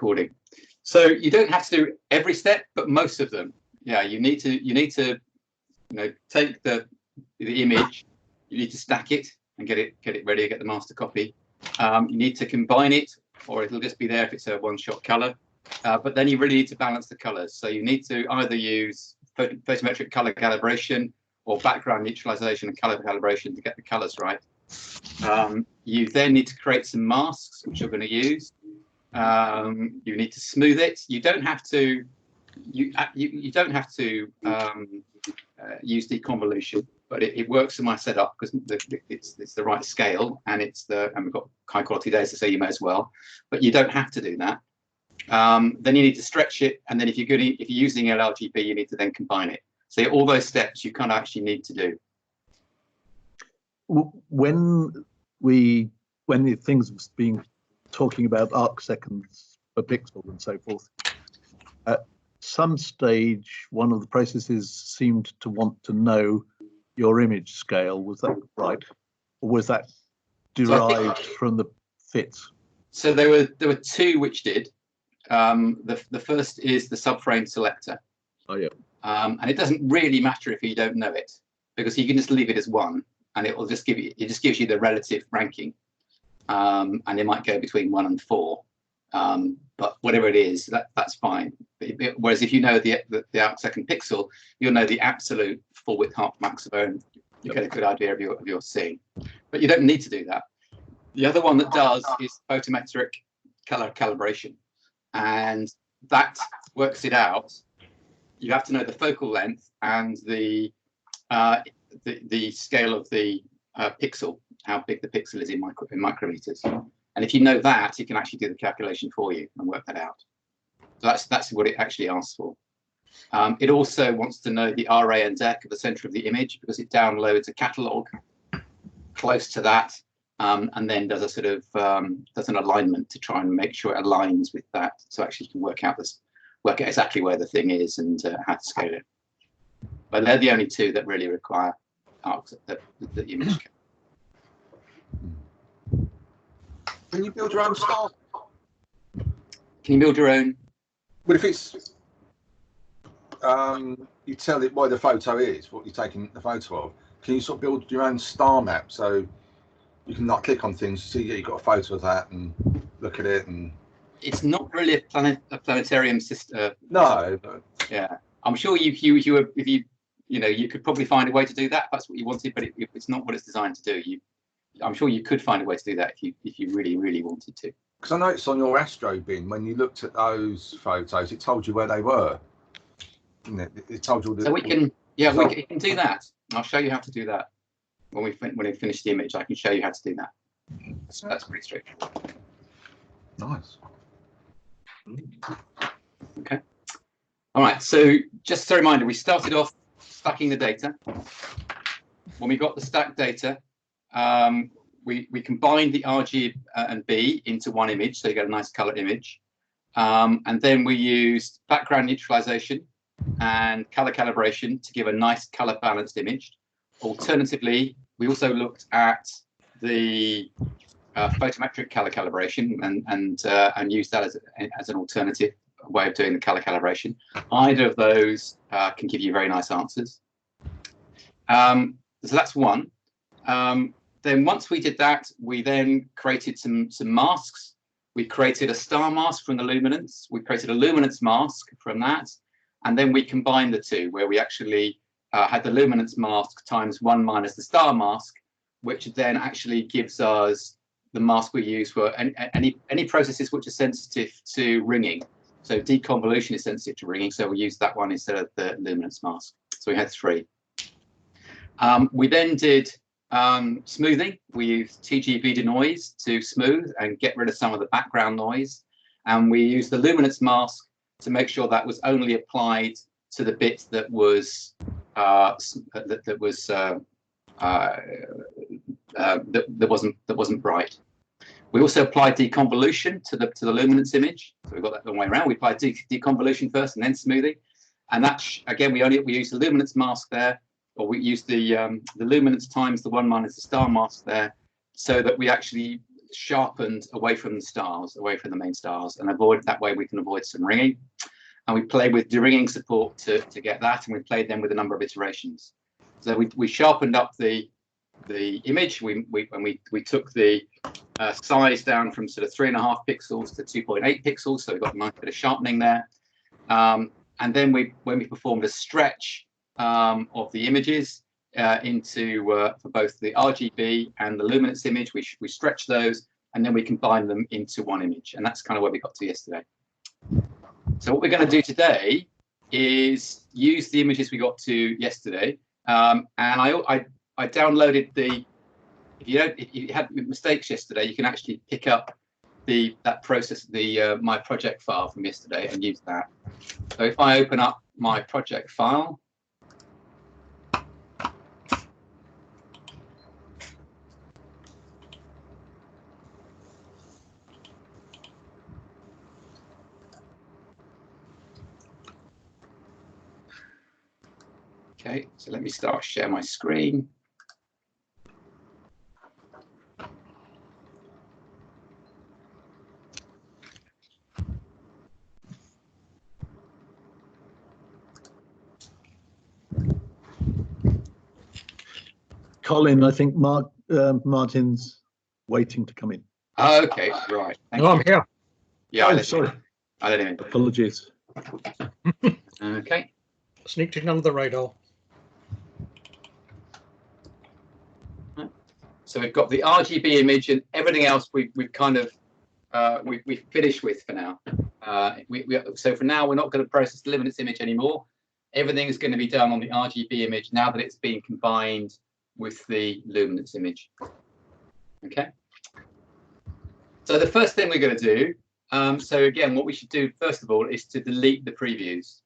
recording. So you don't have to do every step, but most of them. Yeah, you need to take the image, you need to stack it and get it ready, get the master copy. You need to combine it, or it'll just be there if it's a one-shot color. But then you really need to balance the colors. So you need to either use photometric color calibration or background neutralization and color calibration to get the colors right. You then need to create some masks, which you're going to use. You need to smooth it. You don't have to. You don't have to use deconvolution, but it works in my setup because it's the right scale and we've got high quality data, so you may as well. But you don't have to do that. Then you need to stretch it, and then if you're using LRGB, you need to then combine it. So all those steps you kind of actually need to do. When the things was being talking about arc seconds per pixel and so forth, at some stage one of the processes seemed to want to know your image scale. Was that right, or was that derived from the fits? So there were two which did. The first is the subframe selector. Oh yeah. And it doesn't really matter if you don't know it, because you can just leave it as 1, and it just gives you the relative ranking, and it might go between 1 and 4, but whatever it is, that's fine. Whereas if you know the arc second pixel, you'll know the absolute full width half maximum. You get a good idea of your scene, but you don't need to do that. The other one that does is photometric color calibration, and that works it out. You have to know the focal length and the scale of the pixel, how big the pixel is in micrometers. And if you know that, it can actually do the calculation for you and work that out. So that's what it actually asks for. It also wants to know the RA and DEC of the center of the image, because it downloads a catalog close to that, and then does a sort of does an alignment to try and make sure it aligns with that, so actually you can work out exactly where the thing is and how to scale it. But they're the only two that really require the image. Can you build your own star? Can you build your own? Well, if it's you tell it where the photo is, what you're taking the photo of, can you sort of build your own star map so you can like click on things, see you've got a photo of that and look at it? And it's not really a planetarium system. No. Yeah, I'm sure if you could probably find a way to do that if that's what you wanted, but it's not what it's designed to do. I'm sure you could find a way to do that if you really, really wanted to. Because I noticed on your Astro bin, when you looked at those photos, it told you where they were. It told you. So we can do that. I'll show you how to do that when we finish the image. I can show you how to do that. That's pretty straightforward. Nice. Okay. All right. So just a reminder, we started off stacking the data. When we got the stacked data, we combined the RG and B into one image, so you get a nice color image. And then we used background neutralization and color calibration to give a nice color balanced image. Alternatively, we also looked at the photometric color calibration and used that as an alternative way of doing the color calibration. Either of those can give you very nice answers. So that's one. Then once we did that, we then created some masks. We created a star mask from the luminance. We created a luminance mask from that. And then we combined the two, where we actually had the luminance mask times 1 minus the star mask, which then actually gives us the mask we use for any processes which are sensitive to ringing. So deconvolution is sensitive to ringing, so we use that one instead of the luminance mask. So we had 3. We then did smoothing. We used TGV denoise to smooth and get rid of some of the background noise. And we used the luminance mask to make sure that was only applied to the bit that was that wasn't bright. We also applied deconvolution to the luminance image. So we got that the way around. We applied deconvolution first and then smoothing. And that again, we used the luminance mask there, or we used the luminance times the 1 minus the star mask there, so that we actually sharpened away from the stars, away from the main stars, and avoid that way we can avoid some ringing. And we play with deringing support to get that, and we played them with a number of iterations. So we sharpened up the image. We took the size down from sort of 3.5 pixels to 2.8 pixels, so we got a nice bit of sharpening there. And then when we performed a stretch of the images into for both the RGB and the luminance image, we stretched those, and then we combined them into one image, and that's kind of where we got to yesterday. So what we're going to do today is use the images we got to yesterday, and I downloaded the. If you had mistakes yesterday, you can actually pick up that process, my project file from yesterday, and use that. So if I open up my project file, okay, so let me share my screen. Colin, I think Martin's waiting to come in. Okay, right. No, I'm here. Yeah, sorry. I let him in. Apologies. Okay. Sneaked in under the radar. So we've got the RGB image, and everything else we've kind of we've finished with for now. So for now, we're not going to process the luminance image anymore. Everything is going to be done on the RGB image now that it's being combined with the luminance image. Okay. So the first thing we're going to do, so again, what we should do first of all is to delete the previews.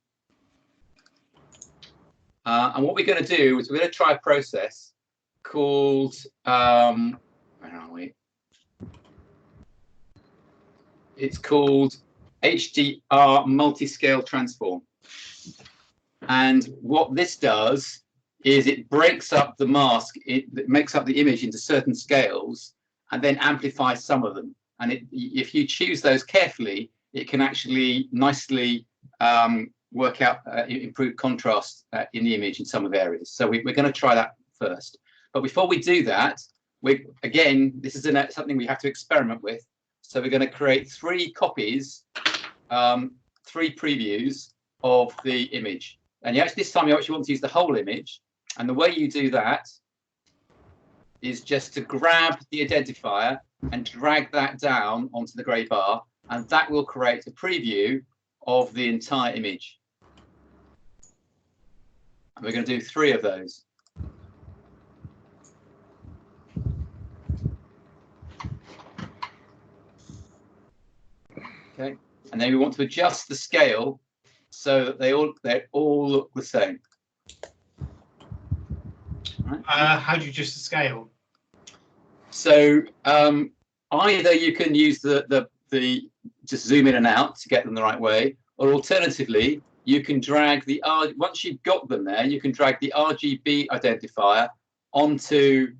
And what we're going to do is we're going to try a process called, where are we? It's called HDR multi-scale transform. And what this does is it breaks up the mask, it makes up the image into certain scales and then amplifies some of them. And if you choose those carefully, it can actually nicely work out improved contrast in the image in some of the areas. So we're going to try that first. But before we do that, again, this is something we have to experiment with. So we're going to create 3 copies, 3 previews of the image. And this time you actually want to use the whole image. And the way you do that is just to grab the identifier and drag that down onto the grey bar, and that will create a preview of the entire image. And we're going to do 3 of those. Okay, and then we want to adjust the scale so that they all look the same. Right. How do you adjust the scale? So either you can use the just zoom in and out to get them the right way, or alternatively you can drag once you've got them there, you can drag the RGB identifier onto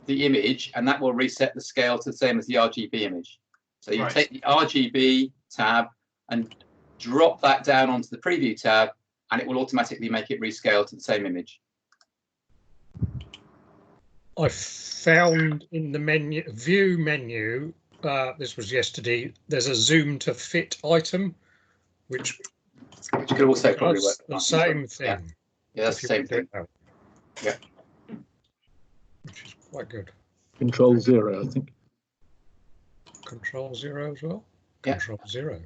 the image, and that will reset the scale to the same as the RGB image. So you take the RGB tab and drop that down onto the preview tab, and it will automatically make it rescale to the same image. I found in the view menu, this was yesterday, there's a zoom to fit item, which could also probably work. The same thing. Yeah, that's the same thing. Yeah. Which is quite good. Control 0, I think. Control 0 as well? Yeah. Control 0.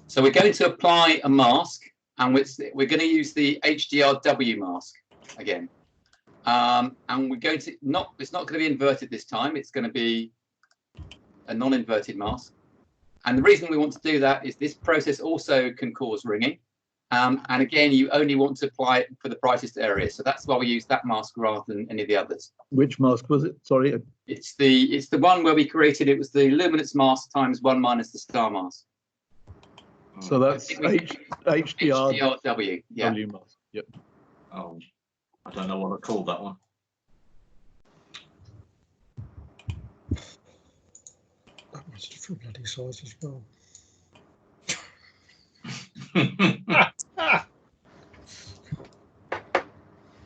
So we're going to apply a mask, and we're going to use the HDRW mask again. And we're going to it's not going to be inverted this time. It's going to be a non-inverted mask. And the reason we want to do that is this process also can cause ringing. And again, you only want to apply it for the brightest area. So that's why we use that mask rather than any of the others. Which mask was it? Sorry. It's the one where we created, it was the luminance mask times 1 minus the star mask. So that's HDRW. Yeah. W mask. Yep. Oh, I don't know what I called that one. It's a different bloody size as well.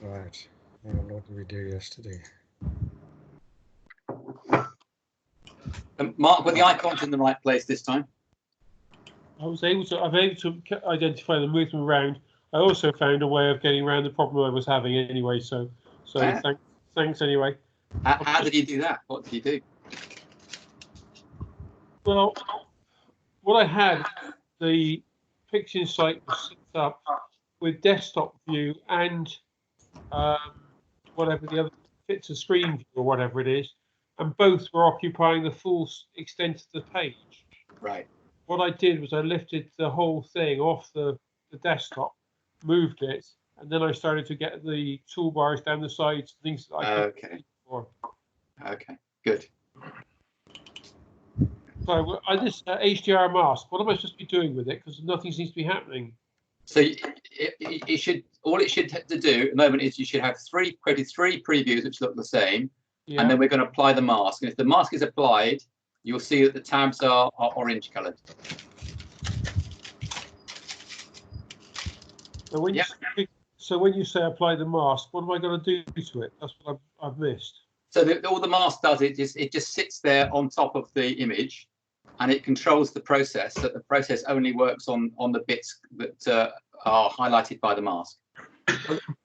Right. What did we do yesterday? Mark, were the icons in the right place this time? I'm able to identify them, move them around. I also found a way of getting around the problem I was having anyway. So Yeah. thanks anyway. How did you do that? What did you do? Well, what I had, the PixInsight was set up with desktop view and whatever the other fits a screen view or whatever it is, and both were occupying the full extent of the page. Right. What I did was I lifted the whole thing off the desktop, moved it, and then I started to get the toolbars down the sides, things that I could Okay. for. Okay. Good. So this HDR mask, what am I supposed to be doing with it? Because nothing seems to be happening. So it should, all it should have to do at the moment is you should have created three previews which look the same, Yeah. and then we're going to apply the mask. And if the mask is applied, you'll see that the tabs are orange coloured. So when you say apply the mask, what am I going to do to it? That's what I've missed. So all the mask does, it just sits there on top of the image, and it controls the process. So the process only works on the bits that are highlighted by the mask.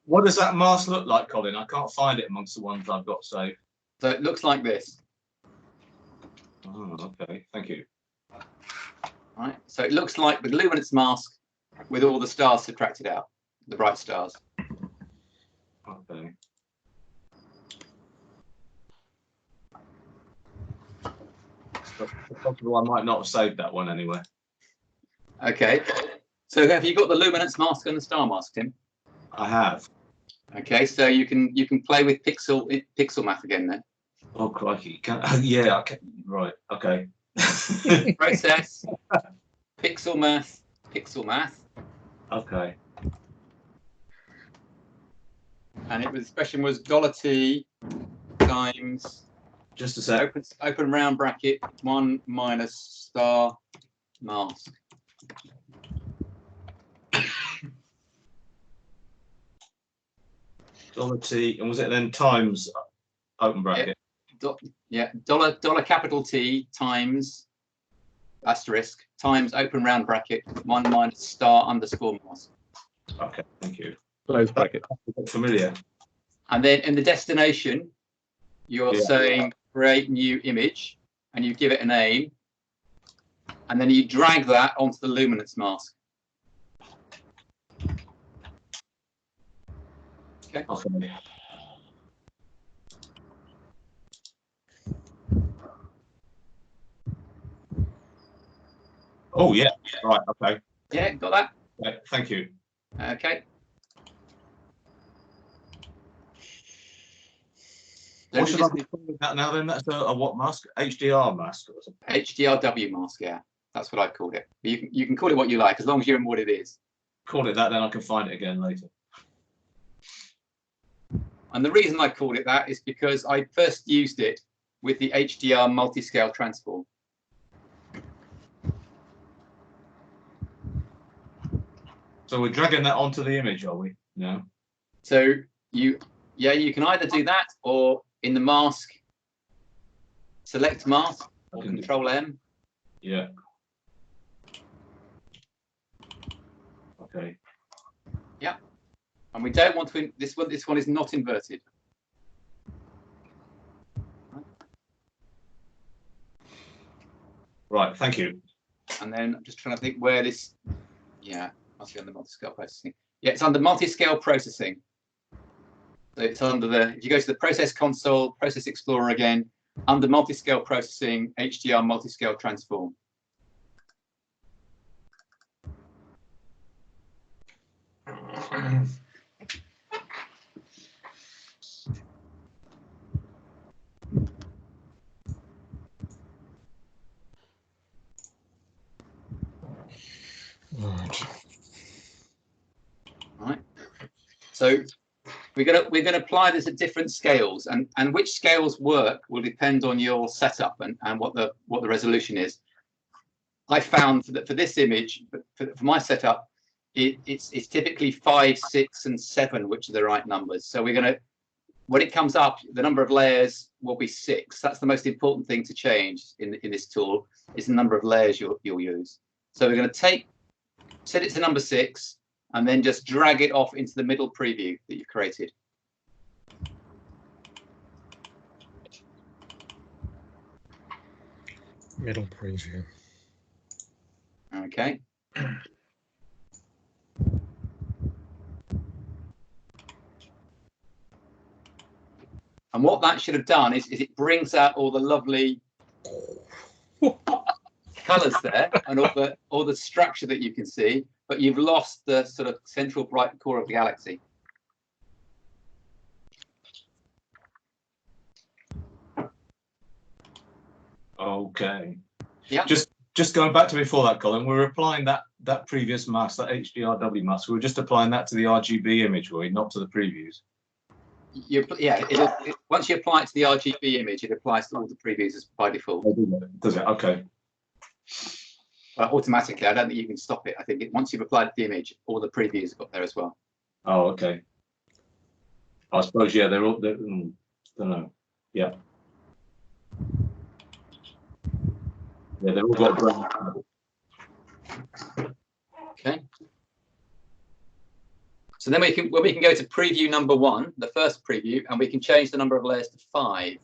What does that mask look like, Colin? I can't find it amongst the ones I've got saved. So it looks like this. Oh, okay. Thank you. Right. So it looks like the luminance mask with all the stars subtracted out, the bright stars. Okay. It's possible I might not have saved that one anyway. Okay. So have you got the luminance mask and the star mask, Tim? I have. Okay. So you can play with pixel math again then. Oh crikey! Yeah. Okay. Right. Okay. Process. Pixel math. Okay. And the expression was $T times. Just a sec. Open round bracket 1 minus star mask. $T, and was it then times open bracket? Yeah. Dollar capital T times asterisk times open round bracket 1 minus star underscore mask. Okay. Thank you. Close bracket. Familiar. And then in the destination, you're saying create new image, and you give it a name, and then you drag that onto the luminance mask. Okay. Okay. Oh yeah. Right. Okay. Yeah, got that? Okay, thank you. Okay. What should I be calling that now then? That's a what mask? HDR mask or something? HDRW mask, yeah. That's what I called it. You can call it what you like, as long as you know what it is. Call it that, then I can find it again later. And the reason I called it that is because I first used it with the HDR multi-scale transform. So we're dragging that onto the image, are we? No. So you can either do that, or in the mask, select mask or Control M. Yeah. Okay. Yeah. And we don't want to. This one is not inverted. Right. Thank you. And then I'm just trying to think where this. Yeah, must be under multi-scale processing. Yeah, it's under multi-scale processing. So it's under if you go to the Process Console, Process Explorer again, under multi-scale processing, HDR multi-scale transform. Right. So we're gonna apply this at different scales, and which scales work will depend on your setup and what the resolution is. I found that for this image, for my setup, it's typically 5, 6, and 7, which are the right numbers. So we're gonna, when it comes up, the number of layers will be 6. That's the most important thing to change in this tool, is the number of layers you'll use. So we're going to set it to number 6, and then just drag it off into the middle preview that you've created. Middle preview. Okay. And what that should have done is it brings out all the lovely colours there and all the structure that you can see, but you've lost the sort of central bright core of the galaxy. Okay. Yeah. Just going back to before that, Colin, we're applying that previous mask, that HDRW mask. We were just applying that to the RGB image, were we, not to the previews? Once you apply it to the RGB image, it applies to all the previews by default. Does it? Okay. Automatically, I don't think you can stop it. I think once you've applied the image, all the previews have got there as well. Oh, okay. I suppose, yeah, they're all, don't know. Yeah. Yeah, they've all got brown. Okay. So then we can go to preview number 1, the first preview, and we can change the number of layers to 5.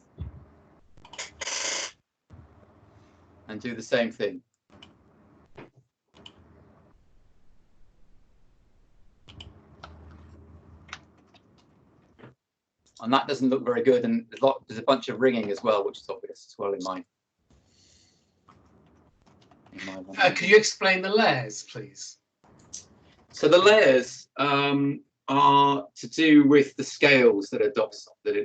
And do the same thing. And that doesn't look very good, and there's a bunch of ringing as well, which is obvious as well in my Could you explain the layers, please? So the layers are to do with the scales that it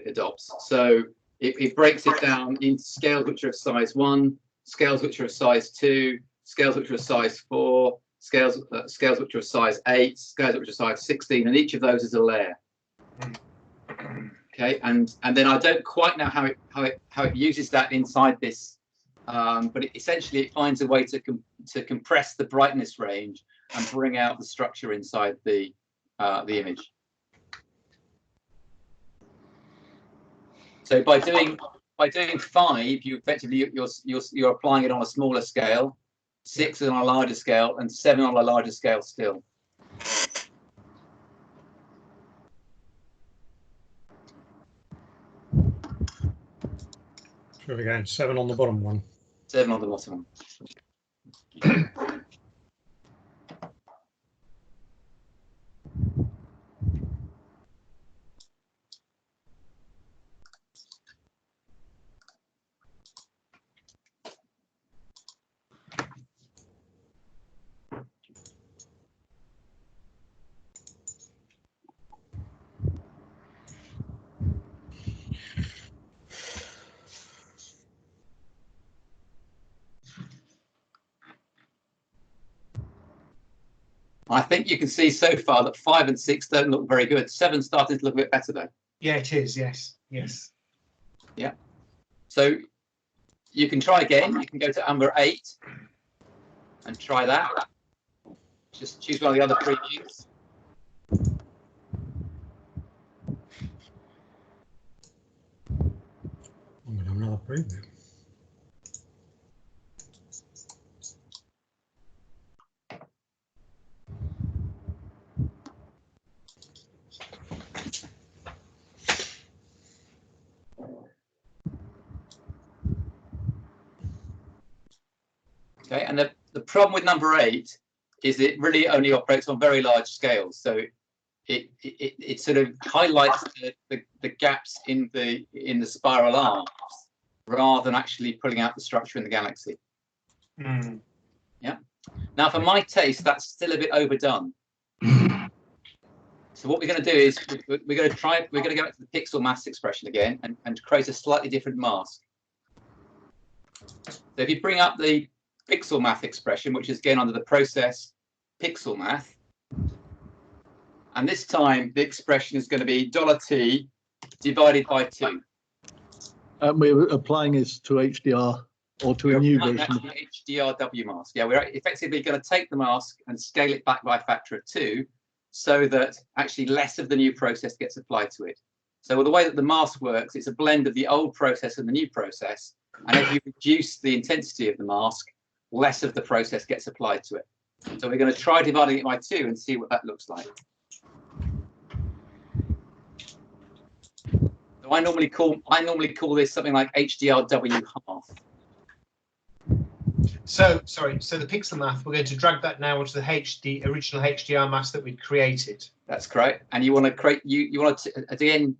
adopts. So it breaks it down into scales which are of size 1, scales which are of size 2, scales which are of size 4, scales which are of size 8, scales which are of size 16, and each of those is a layer. Okay, and then I don't quite know how it uses that inside this, but essentially it finds a way to compress the brightness range and bring out the structure inside the image. So by doing 5, you effectively you're applying it on a smaller scale, 6 on a larger scale, and 7 on a larger scale still. Here we go. 7 on the bottom one. 7 on the bottom one. I think you can see so far that 5 and 6 don't look very good. 7's starting to look a bit better though. Yeah, it is. Yes. Yes. Yeah. So you can try again. You can go to number 8 and try that. Just choose one of the other previews. I'm going to have another preview. Okay, and the problem with number 8 is it really only operates on very large scales. So it sort of highlights the gaps in the spiral arms rather than actually pulling out the structure in the galaxy. Mm. Yeah. Now, for my taste, that's still a bit overdone. So what we're going to do is we're going to go back to the pixel mass expression again and create a slightly different mask. So if you bring up the pixel math expression, which is again under the process pixel math, And this time the expression is going to be $t divided by 2. And we're applying this to HDR or to a new version. Of the HDRW mask. Yeah, we're effectively going to take the mask and scale it back by a factor of 2 so that actually less of the new process gets applied to it. So the way that the mask works, it's a blend of the old process and the new process. And if you reduce the intensity of the mask, less of the process gets applied to it. So we're going to try dividing it by 2 and see what that looks like. So I normally call this something like HDRW half. So sorry. So the pixel math, we're going to drag that now onto the original HDR mask that we'd created. That's correct. And you want to create you want to at the end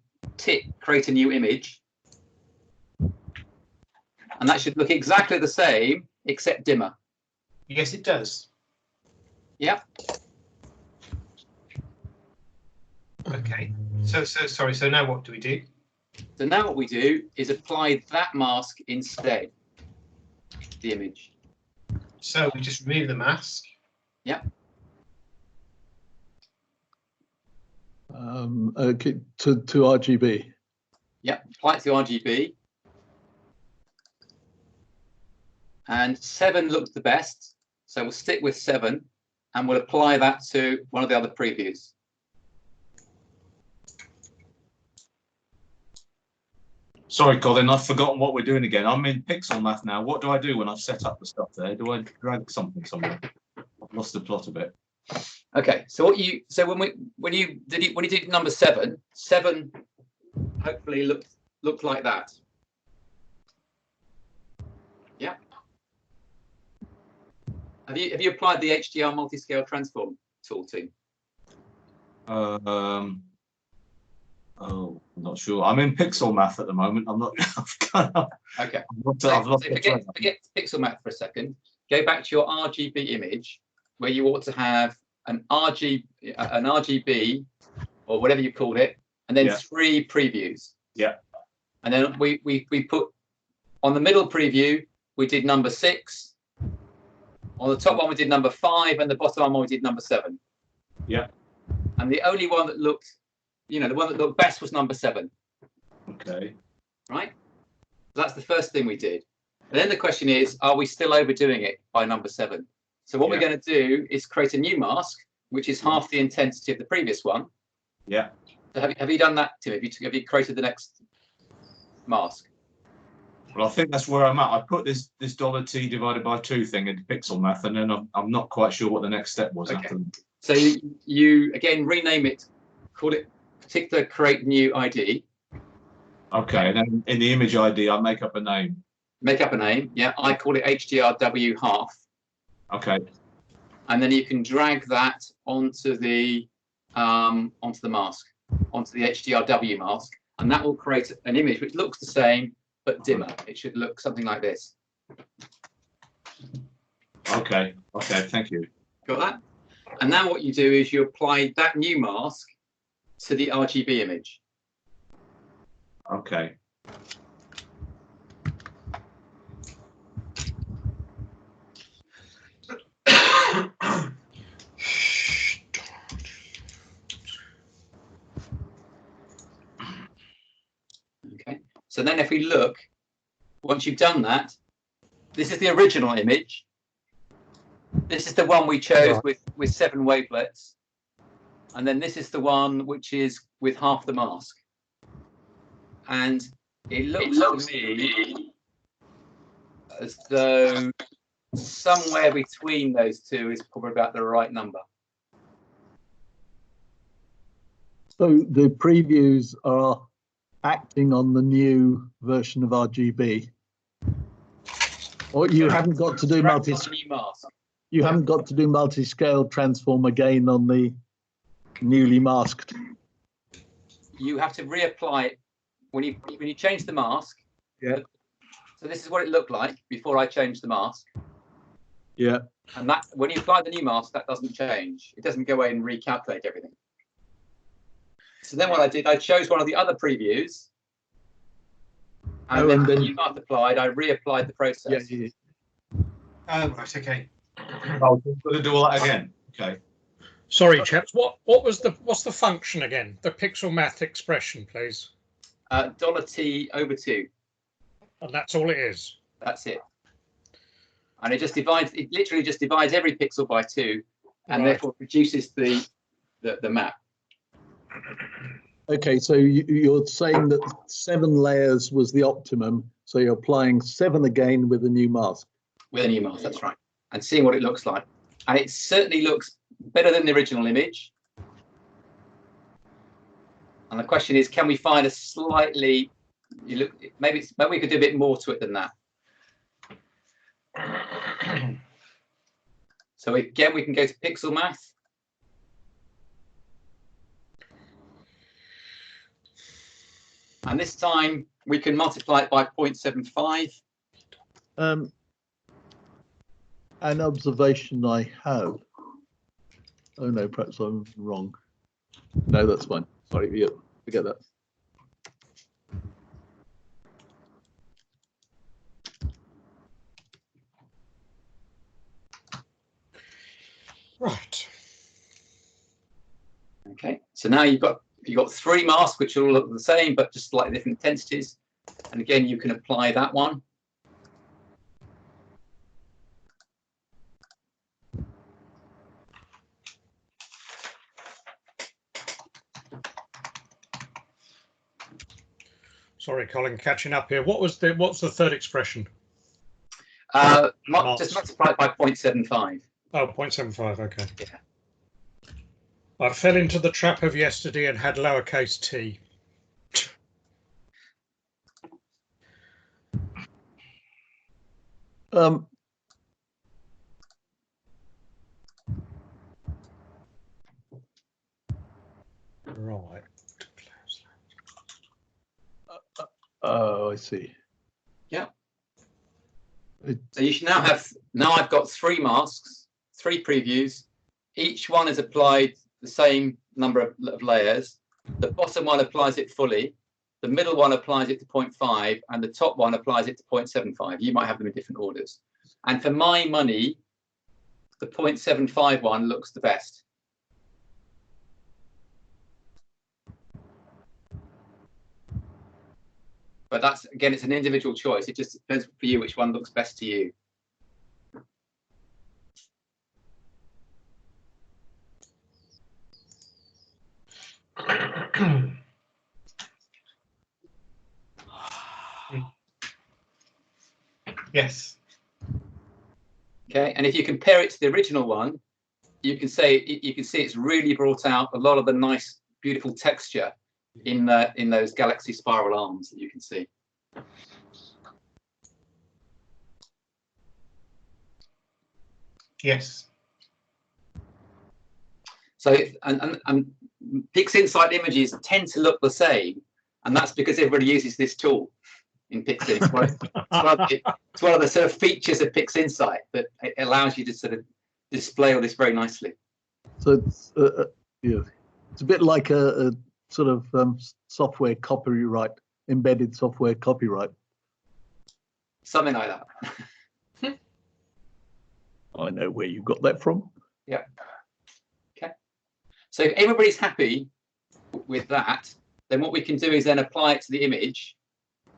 create a new image, and that should look exactly the same except dimmer. Yes, it does. Yeah. Okay. So sorry. So now what do we do? So now what we do is apply that mask instead, the image. So we just remove the mask. Yeah. Okay, to RGB. Yeah, apply it to RGB. And 7 looks the best, so we'll stick with 7, and we'll apply that to one of the other previews. Sorry, Colin, I've forgotten what we're doing again. I'm in pixel math now. What do I do when I've set up the stuff there? Do I drag something somewhere? I've lost the plot a bit. Okay, so when you did number 7 hopefully looked like that. Yeah. Have you applied the HDR multi-scale transform tool to? Oh, I'm not sure. I'm in pixel math at the moment. I'm not. Okay. Forget pixel math for a second. Go back to your RGB image, where you ought to have an RGB or whatever you called it, and then 3 previews. Yeah. And then we put on the middle preview we did number 6. On the top one we did number 5, and the bottom one we did number 7. Yeah. And the only one that looked, the one that looked best was number 7. Okay. Right? So that's the first thing we did. And then the question is, are we still overdoing it by number 7? So what we're going to do is create a new mask, which is half the intensity of the previous one. Yeah. So have you done that, Tim? Have you created the next mask? Well, I think that's where I'm at. I put this $t divided by 2 thing into pixel math, and then I'm not quite sure what the next step was after that. So you again rename it, call it particular create new ID. Okay, and then in the image ID, I make up a name. Make up a name, yeah. I call it HDRW half. Okay. And then you can drag that onto the mask, onto the HDRW mask, and that will create an image which looks the same but dimmer. It should look something like this. Okay. Okay. Thank you. Got that? And now what you do is you apply that new mask to the RGB image. Okay. Okay. So then if we look, once you've done that, this is the original image. This is the one we chose with 7 wavelets. And then this is the one which is with half the mask. And it looks to me as though somewhere between those two is probably about the right number. So the previews are acting on the new version of RGB. Or you haven't got to do you haven't got to do multi-scale transform again on the newly masked. You have to reapply it when you change the mask. Yeah. So this is what it looked like before I changed the mask. Yeah. And that when you apply the new mask, that doesn't change. It doesn't go away and recalculate everything. So then what I did, I chose one of the other previews. And then the new mask applied, I reapplied the process. Oh, right, okay. Oh, we've got to do all that again. Okay. Sorry, chaps. What's the function again? The pixel math expression, please. $t/2. And that's all it is. That's it. And it just divides. It literally just divides every pixel by 2, and therefore produces the map. Okay, so you're saying that 7 layers was the optimum, so you're applying 7 again with a new mask. With a new mask, that's right. And seeing what it looks like. And it certainly looks better than the original image. And the question is, can we find a slightly, maybe we could do a bit more to it than that. So again, we can go to pixel math. And this time we can multiply it by 0.75. An observation I have. Oh no, perhaps I'm wrong. No, that's fine. Sorry, yeah, forget that. Right. Okay, so now you've got 3 masks which all look the same but just slightly different intensities. And again, you can apply that one. Sorry, Colin, catching up here. What's the third expression? Just multiply it by 0.75. Oh, 0.75, okay. Yeah. I fell into the trap of yesterday and had lowercase t. Right. Oh, I see. Yeah. So you should now have, I've got 3 masks, 3 previews. Each one is applied the same number of layers. The bottom one applies it fully. The middle one applies it to 0.5 and the top one applies it to 0.75. You might have them in different orders. And for my money, the 0.75 one looks the best. But that's, again, it's an individual choice. It just depends for you which one looks best to you. Yes. Okay, and if you compare it to the original one, you can see it's really brought out a lot of the nice, beautiful texture in those galaxy spiral arms that you can see. Yes. So and PixInsight images tend to look the same, and that's because everybody uses this tool in PixInsight. It's one of the sort of features of PixInsight that it allows you to sort of display all this very nicely. So it's yeah, it's a bit like a sort of software copyright, embedded software copyright. Something like that. I know where you got that from. Yeah. Okay. So if everybody's happy with that, then what we can do is then apply it to the image,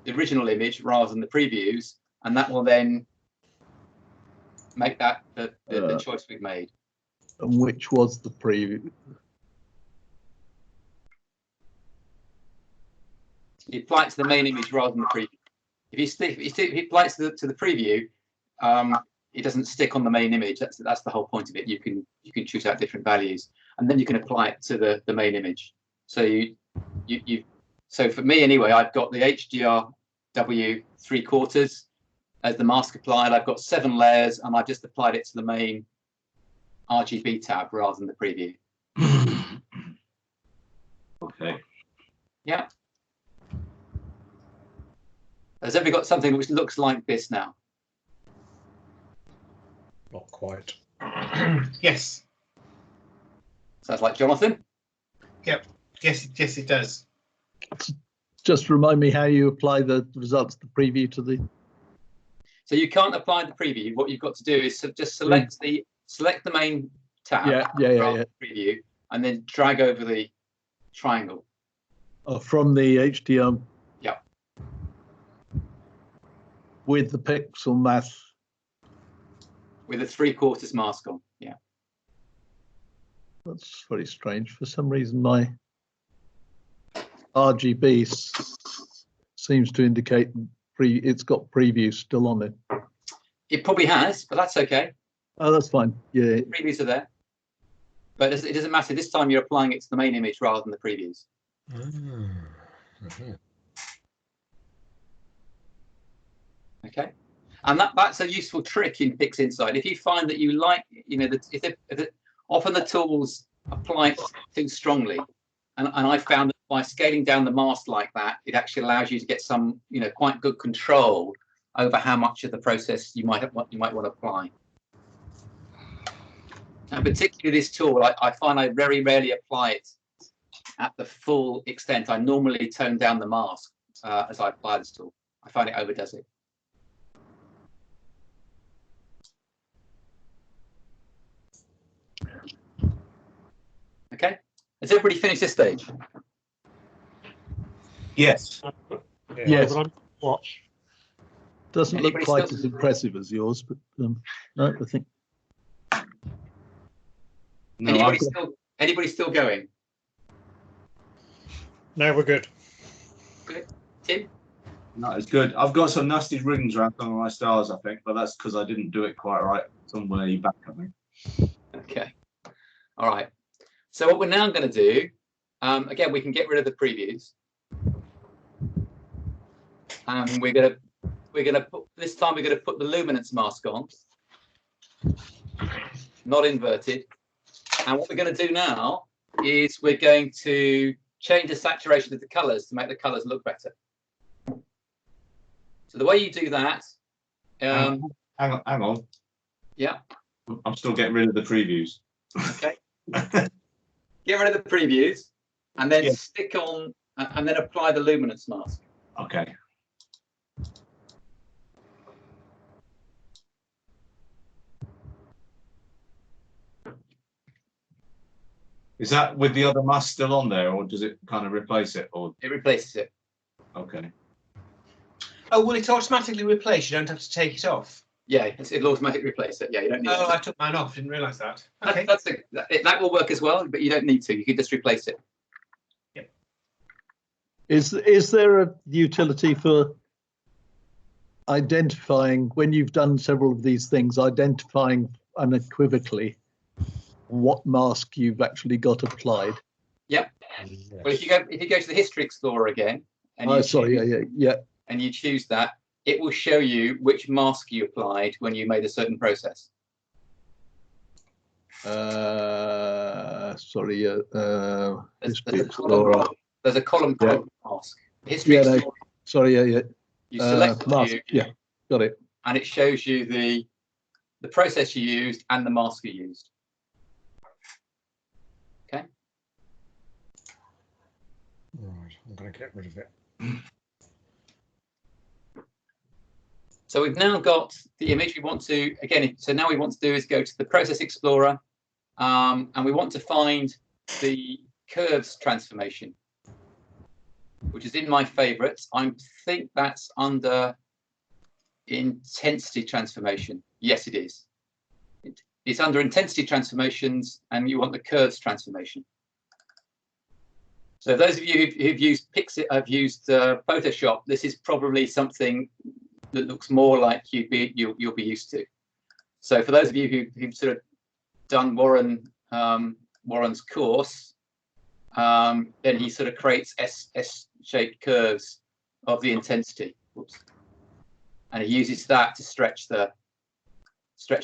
the original image, rather than the previews, and that will then make that the choice we've made. And which was the preview? You apply it to the main image rather than the preview. If you apply it to the preview, it doesn't stick on the main image. That's the whole point of it. You can choose out different values, and then you can apply it to the main image. So so for me anyway, I've got the HDRW 3/4 as the mask applied. I've got 7 layers, and I've just applied it to the main RGB tab rather than the preview. Okay. Yeah. Has everybody got something which looks like this now? Not quite. Yes. Sounds like Jonathan. Yep. Yes, it does. Just remind me how you apply the results, the preview to the. So you can't apply the preview. What you've got to do is just select the main tab. Yeah. Preview, and then drag over the triangle. Oh, from the HDR. Yeah. With the pixel math. With a 3/4 mask on. Yeah. That's very strange. For some reason, my RGB seems to indicate it's got preview still on it. It probably has, but that's okay. Oh, that's fine. Yeah. The previews are there. But it doesn't matter. This time you're applying it to the main image rather than the previews. Okay. And that's a useful trick in PixInsight. If you find that you like, often the tools apply too strongly. And I found that by scaling down the mask like that, it actually allows you to get some, quite good control over how much of the process you might want to apply. And particularly this tool, I find I very rarely apply it at the full extent. I normally tone down the mask as I apply this tool. I find it overdoes it. Okay, has everybody finished this stage? Yes. Yes. Watch. Doesn't Anybody look quite still- as impressive as yours, but no, I think. No, Anybody still going? Now we're good. Good. Tim? no, it's good. I've got some nasty rings around some of my stars, I think, but that's because I didn't do it quite right. Somewhere back at me. Okay. All right. So what we're now going to do, again, we can get rid of the previews, and we're going to put this time we're going to put the luminance mask on, not inverted. And what we're going to do now is we're going to change the saturation of the colors to make the colors look better. So the way you do that, Hang on. Yeah. I'm still getting rid of the previews. Okay. Get rid of the previews, and then Yeah. stick on, and then apply the luminance mask. Okay. Is that with the other mask still on there, or does it kind of replace it? Or It replaces it. okay. Oh, will it automatically replace? You don't have to take it off. Yeah, it'll automatically replace it. Yeah, you don't need. Oh, to. I took mine off. Didn't realise that. Okay. That will work as well, but you don't need to. You can just replace it. Is there a utility for identifying, when you've done several of these things, identifying unequivocally what mask you've actually got applied? Yep. Well, if you go to the History Explorer again, and and you choose that, it will show you which mask you applied when you made a certain process. History Explorer. There's a column Yeah. called mask. History Explorer. You select the mask. view, Yeah, got it. and it shows you the process you used and the mask you used. Okay. Right, I'm going to get rid of it. So we've now got the image we want to, again, so now we want to do is go to the Process Explorer, and we want to find the curves transformation, which is in my favorites. I think that's under intensity transformation. Yes, it is. It's under intensity transformations, and you want the curves transformation. So those of you who've used Photoshop, this is probably something that looks more like you'll be used to. So for those of you who've sort of done Warren's course, then he sort of creates S-shaped curves of the intensity. Whoops. And he uses that to stretch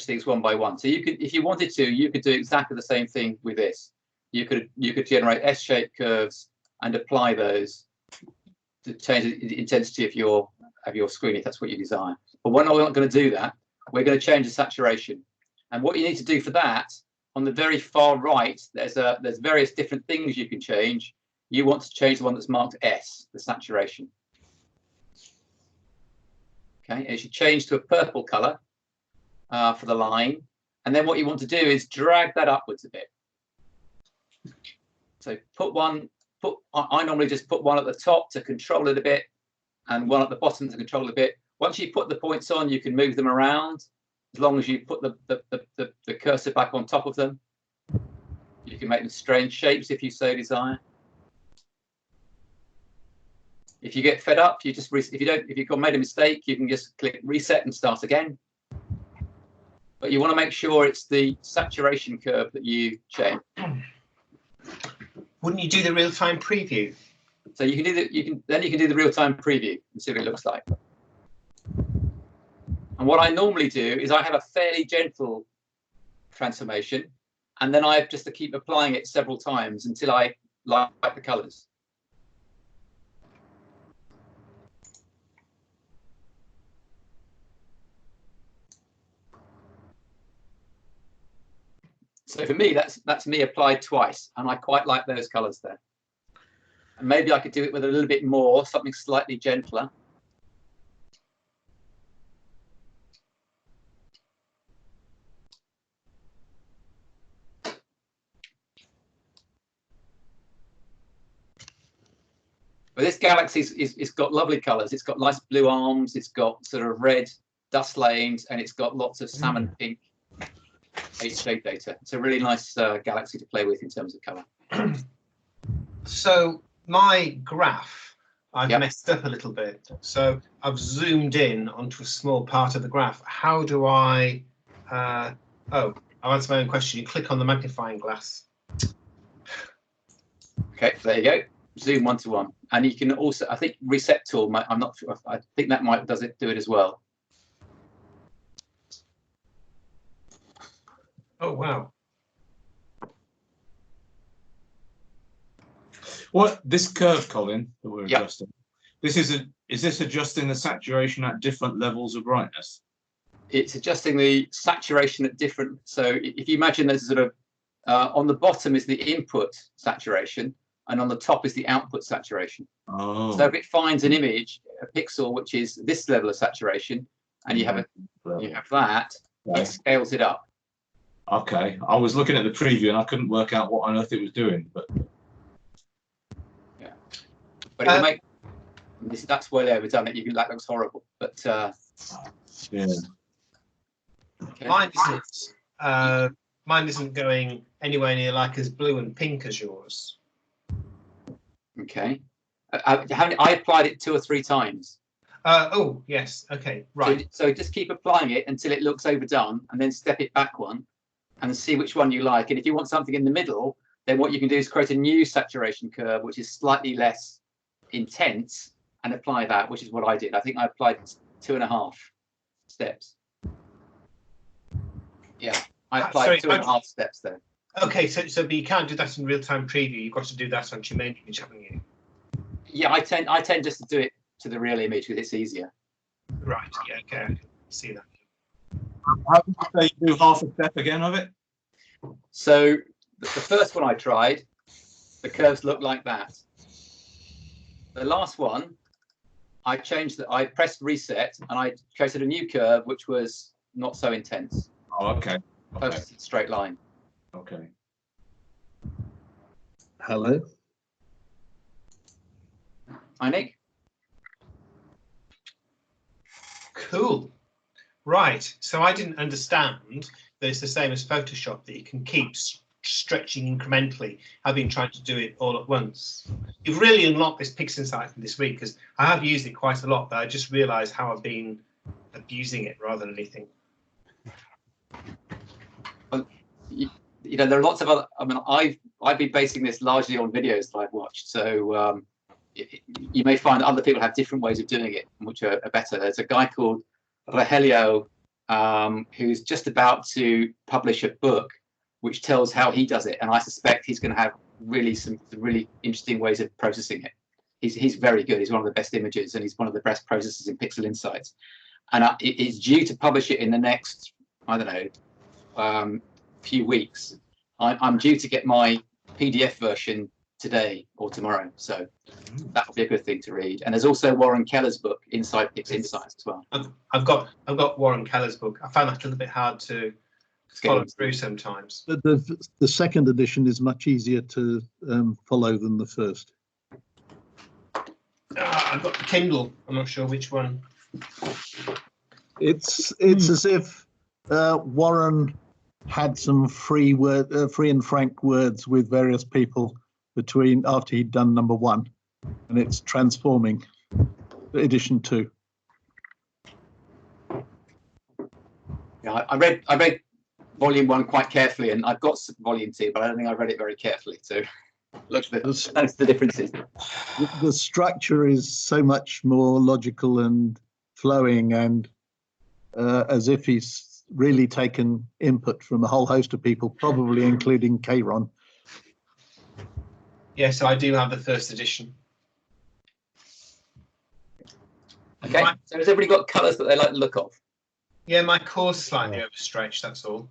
things one by one. So you could, if you wanted to, you could do exactly the same thing with this. You could generate S-shaped curves and apply those to change the intensity of your screen if that's what you desire. But we're not going to do that. We're going to change the saturation. And what you need to do for that, on the very far right, there's various different things you can change. You want to change the one that's marked S, the saturation. Okay, it should change to a purple color for the line, And then what you want to do is drag that upwards a bit. So I normally just put one at the top to control it a bit and one at the bottom to control it a bit. Once you put the points on, you can move them around as long as you put the cursor back on top of them. You can make them strange shapes if you so desire. If you get fed up, you just if you've made a mistake, you can just click reset and start again. But you want to make sure it's the saturation curve that you change. Wouldn't you do the real-time preview? So you can do that. Then you can do the real-time preview and see what it looks like. And what I normally do is I have a fairly gentle transformation, and then I have just to keep applying it several times until I like the colors. So for me, that's me applied twice, and I quite like those colors there. And maybe I could do it with a little bit more, something slightly gentler. But this galaxy it's got lovely colors. It's got nice blue arms. It's got sort of red dust lanes, and it's got lots of salmon pink shade data. It's a really nice galaxy to play with in terms of color. So my graph, I've messed up a little bit. So I've zoomed in onto a small part of the graph. How do I? I'll answer my own question. You click on the magnifying glass. Okay, there you go. Zoom 1:1, and you can also, I think, reset tool. I'm not sure. I think that might do it as well. Oh wow! What this curve, Colin, that we're adjusting? Is this adjusting the saturation at different levels of brightness? It's adjusting the saturation at different. So if you imagine there's sort of on the bottom is the input saturation, and on the top is the output saturation. Oh. So if it finds an image, a pixel, which is this level of saturation, and you have that, it scales it up. Okay, I was looking at the preview and I couldn't work out what on earth it was doing, but but it will make that's well overdone. It that looks horrible, but yeah. Okay. Mine isn't going anywhere near like as blue and pink as yours. Okay, I applied it 2 or 3 times. Oh yes, okay, right. So just keep applying it until it looks overdone, and then step it back one, and see which one you like. And if you want something in the middle, then what you can do is create a new saturation curve, which is slightly less intense, and apply that, which is what I did. I think I applied 2.5 steps. Yeah, I applied 2.5 steps there. Okay, so but you can't do that in real-time preview. You've got to do that on your main image, haven't you? Yeah, I tend just to do it to the real image because it's easier. Right. Yeah. Okay. I can see that. How did you say you do half a step again of it? So the first one I tried, the curves look like that. The last one, I pressed reset and I created a new curve which was not so intense. Oh, okay. Close to the straight line. Okay. Hello. Hi, Nick. Cool. Right. So I didn't understand that it's the same as Photoshop, that you can keep stretching incrementally. I've been trying to do it all at once. You've really unlocked this PixInsight this week, because I have used it quite a lot, but I just realised how I've been abusing it rather than anything. Well, you know, there are lots of other. I mean, I've been basing this largely on videos that I've watched. So you may find other people have different ways of doing it, which are better. There's a guy called Rogelio who's just about to publish a book which tells how he does it, and I suspect he's going to have some really interesting ways of processing it. He's very good. He's one of the best imagers, and he's one of the best processors in PixInsight. And it's due to publish it in the next, I don't know, few weeks. I'm due to get my PDF version today or tomorrow, so that will be a good thing to read. And there's also Warren Keller's book, Inside PixInsight, as well. I've got Warren Keller's book. I found that a little bit hard to follow through sometimes. The second edition is much easier to follow than the first. I've got the Kindle. I'm not sure which one. It's as if Warren had some free and frank words with various people after he'd done number 1, and it's transforming edition 2. Yeah, I read volume 1 quite carefully, and I've got volume 2, but I don't think I read it very carefully. So that's the differences. The structure is so much more logical and flowing, and as if he's really taken input from a whole host of people, probably including Kron. Yes, I do have the first edition. Okay, so has everybody got colours that they like the look of? Yeah, my core's slightly overstretched, that's all.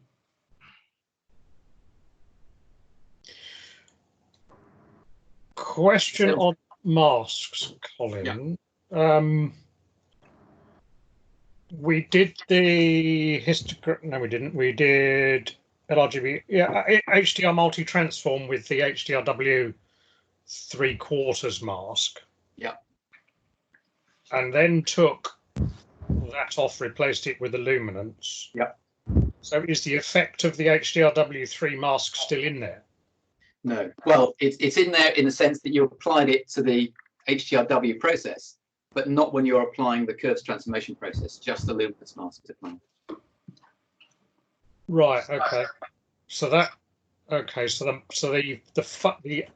Question on masks, Colin. Yeah. We did the histogram. No, we didn't. We did LRGB. Yeah, HDR multi-transform with the HDRW 3/4 mask. Yeah. And then took that off, replaced it with the luminance. Yeah. So is the effect of the HDRW3 mask still in there? No. Well, it's in there in the sense that you applied it to the HDRW process, but not when you're applying the curves transformation process. Just the luminance mask is applied. Right. Okay. So that. Okay. So the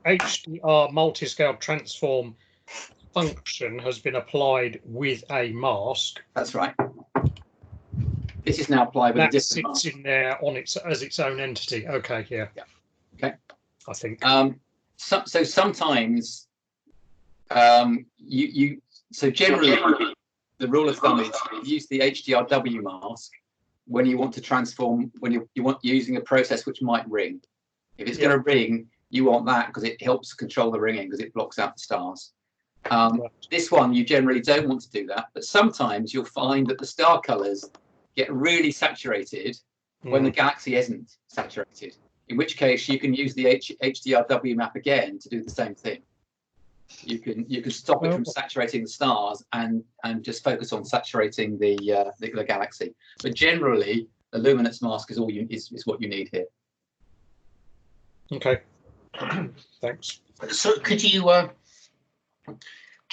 HDR multi-scale transform function has been applied with a mask. That's right. This is now applied with a That different mask. sits in there on as its own entity. Okay. Yeah. Yeah. Okay. I think. So sometimes so generally the rule of thumb is use the HDRW mask when you want to transform, when you want using a process which might ring. If it's going to ring, you want that because it helps control the ringing because it blocks out the stars. This one you generally don't want to do that, but sometimes you'll find that the star colors get really saturated when the galaxy isn't saturated, in which case you can use the HDRW map again to do the same thing. You can stop it from saturating the stars and just focus on saturating the galaxy. But generally, the luminance mask is what you need here. Okay. Thanks. So could you do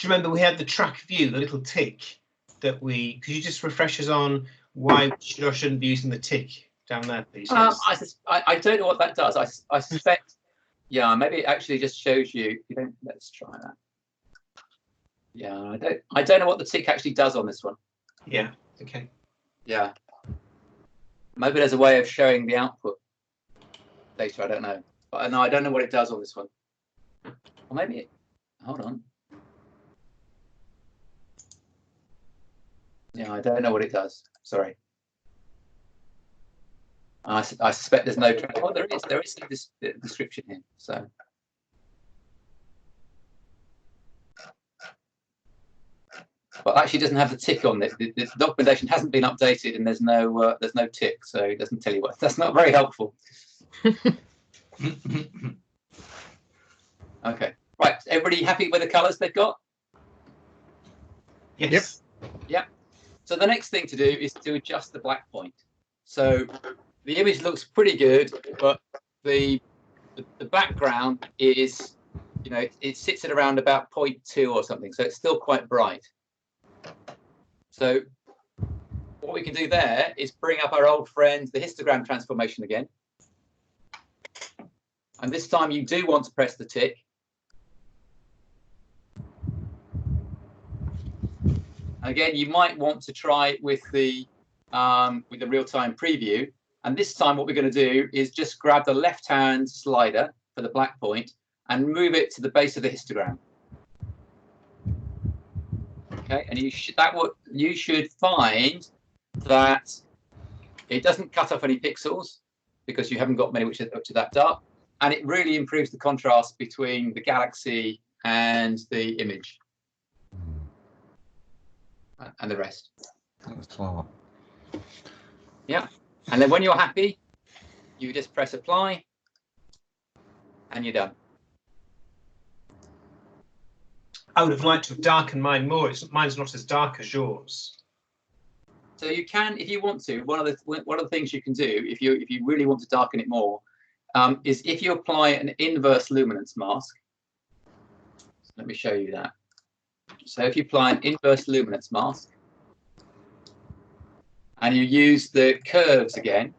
you remember we had the track view, the little tick that could you just refresh us on why we should or shouldn't be using the tick down there, please? I don't know what that does. I suspect, yeah, maybe it actually just shows you. Let's try that. Yeah, I don't know what the tick actually does on this one. Yeah. Okay. Yeah. Maybe there's a way of showing the output data. I don't know. But no, I don't know what it does on this one. Or maybe hold on. Yeah, I don't know what it does. Sorry. I suspect there's no. Oh, there is this description here. So. But actually doesn't have the tick on this. The documentation hasn't been updated, and there's no tick, so it doesn't tell you what. That's not very helpful. Okay, right. Everybody happy with the colours they've got? Yes. Yeah. So the next thing to do is to adjust the black point. So the image looks pretty good, but the background is, it sits at around about 0.2 or something, so it's still quite bright. So what we can do there is bring up our old friend, the histogram transformation again. And this time you do want to press the tick. Again, you might want to try it with the real-time preview. And this time what we're going to do is just grab the left-hand slider for the black point and move it to the base of the histogram. Okay, and you should find that it doesn't cut off any pixels because you haven't got many which are up to that dark, and it really improves the contrast between the galaxy and the image and the rest. That's smart. Yeah. And then when you're happy, you just press apply and you're done. I would have liked to have darkened mine more. Mine's not as dark as yours. So you can, if you want to, one of the things you can do if you really want to darken it more, is if you apply an inverse luminance mask. So let me show you that. So if you apply an inverse luminance mask and you use the curves again,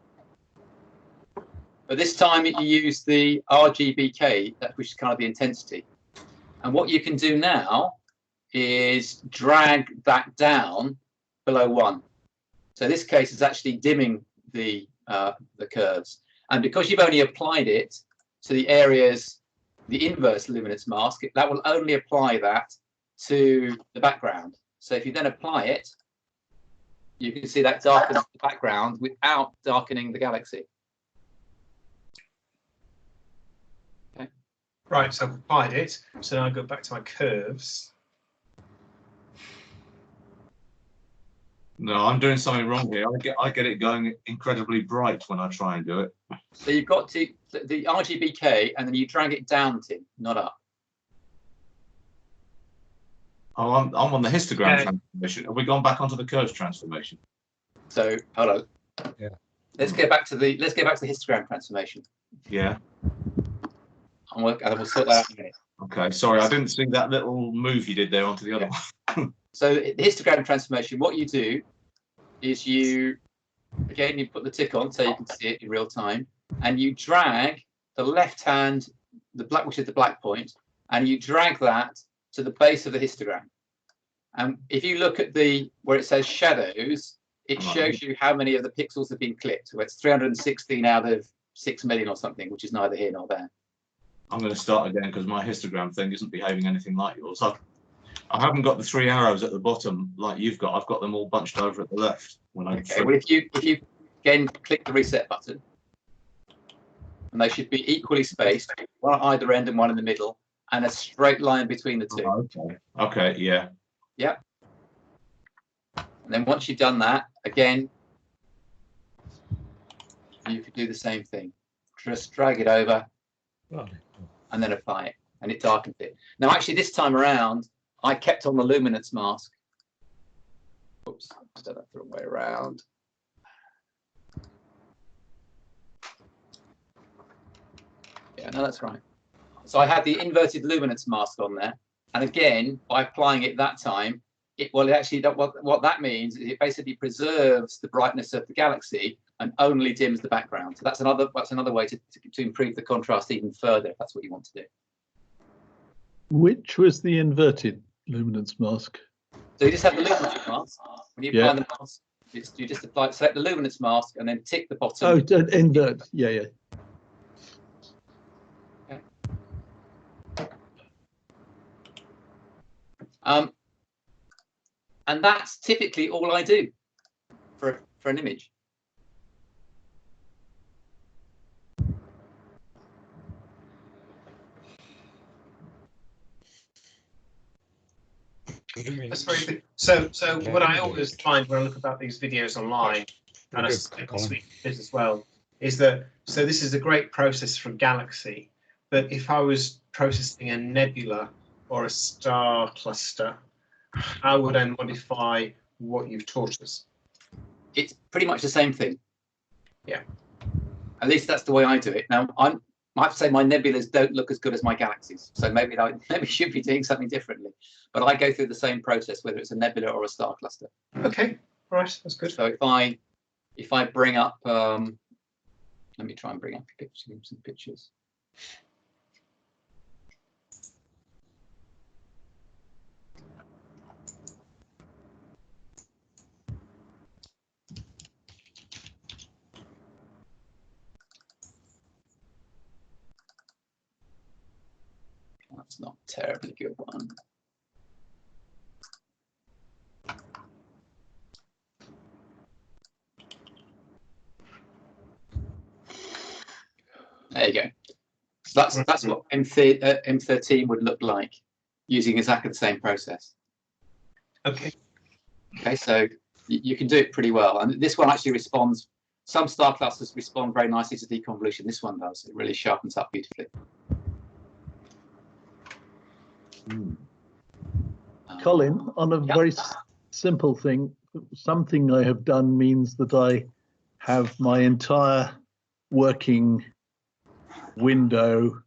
but this time you use the RGBK, which is kind of the intensity. And what you can do now is drag that down below 1. So this case is actually dimming the curves. And because you've only applied it to the areas, the inverse luminance mask, that will only apply that to the background. So if you then apply it, you can see that darkens the background without darkening the galaxy. Okay. Right, so I've applied it. So now I go back to my curves. No, I'm doing something wrong here. I get it going incredibly bright when I try and do it. So you've got to the RGBK and then you drag it down, Tim, not up. Oh, I'm on the histogram Yeah. transformation. Have we gone back onto the curves transformation? So hold on. Yeah. Let's go back to the histogram transformation. Yeah. And we'll sort that out in a minute. Okay. Sorry, I didn't see that little move you did there onto the other one. So the histogram transformation, what you do is you put the tick on so you can see it in real time, and you drag the left hand, which is the black point, and you drag that to the base of the histogram. And if you look at where it says shadows, it shows you how many of the pixels have been clipped. So it's 316 out of 6 million or something, which is neither here nor there. I'm going to start again because my histogram thing isn't behaving anything like yours. I haven't got the 3 arrows at the bottom like you've got. I've got them all bunched over at the left. Okay. Well, if you again click the reset button, and they should be equally spaced, one at either end and one in the middle, and a straight line between the two. Oh, okay. Okay. Yeah. Yep. And then once you've done that, again, you could do the same thing. Just drag it over and then apply it, and it darkens it. Now, actually, this time around, I kept on the luminance mask. Oops, I did that the wrong way around. Yeah, no, that's right. So I had the inverted luminance mask on there, and again, by applying it that time, what that means is it basically preserves the brightness of the galaxy and only dims the background. So that's another way to improve the contrast even further, if that's what you want to do. Which was the inverted luminance mask? So you just have the luminance mask. When you apply the mask, you just select the luminance mask and then tick the bottom. Oh, invert. Yeah, yeah. And that's typically all I do for an image. That's very good. So what I always find when I look about these videos online, and I suspect this week as well, is that this is a great process for a galaxy, but if I was processing a nebula or a star cluster, how would I modify what you've taught us? It's pretty much the same thing. Yeah. At least that's the way I do it. Now, I have to say my nebulas don't look as good as my galaxies, so maybe I should be doing something differently. But I go through the same process, whether it's a nebula or a star cluster. Okay, right, that's good. So if I bring up, let me try and bring up some pictures. That's not a terribly good one. There you go. So that's what M13 would look like using exactly the same process. Okay. Okay, so you can do it pretty well. And this one actually responds some star clusters respond very nicely to deconvolution. This one does. It really sharpens up beautifully. Colin, on a Yeah. very simple thing, something I have done means that I have my entire working window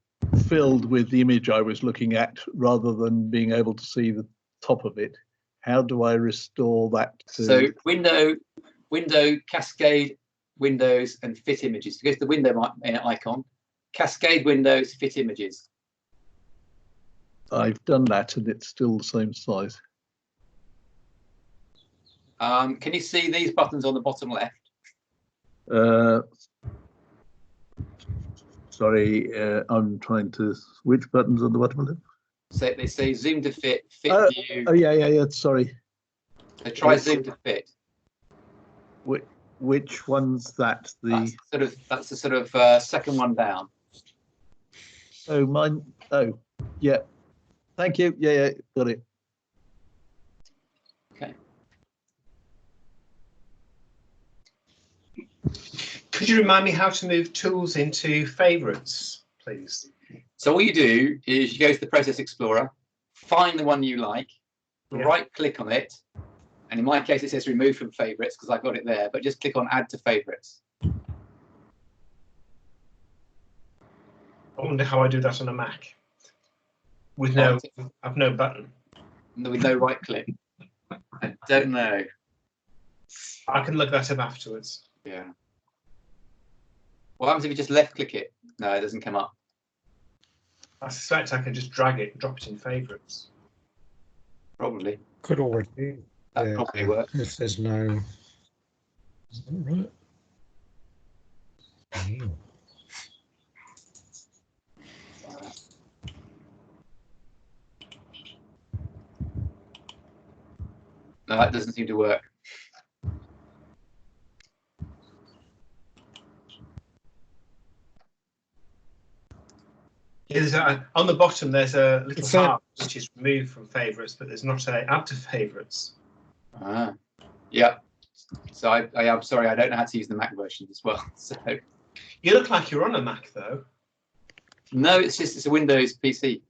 filled with the image I was looking at rather than being able to see the top of it. How do I restore that to... So window, cascade windows, and fit images. To go to the window icon, cascade windows, fit images. I've done that and it's still the same size. Can you see these buttons on the bottom left? Sorry, I'm trying to... Which buttons on the bottom left? So they say zoom to fit, fit view. Oh, yeah, sorry. So try zoom to fit. Which one's that? That's the sort of second one down. Oh, mine. Oh, yeah. Thank you. Yeah, got it. Okay. Could you remind me how to move tools into favorites, please? So all you do is you go to the Process Explorer, find the one you like, right click on it, and in my case it says remove from favorites because I got it there, but just click on add to favorites. I wonder how I do that on a Mac with no button. With no right click. I don't know. I can look that up afterwards. Yeah. What happens if you just left click it? No, it doesn't come up. I suspect I can just drag it and drop it in favorites. Probably. Could already be. That probably works. If there's no. Is that right? Oh. No, that doesn't seem to work. On the bottom, there's a little heart which is removed from favorites, but there's not a add to favorites. Ah, yeah. So I am sorry, I don't know how to use the Mac version as well. So you look like you're on a Mac though. No, it's a Windows PC.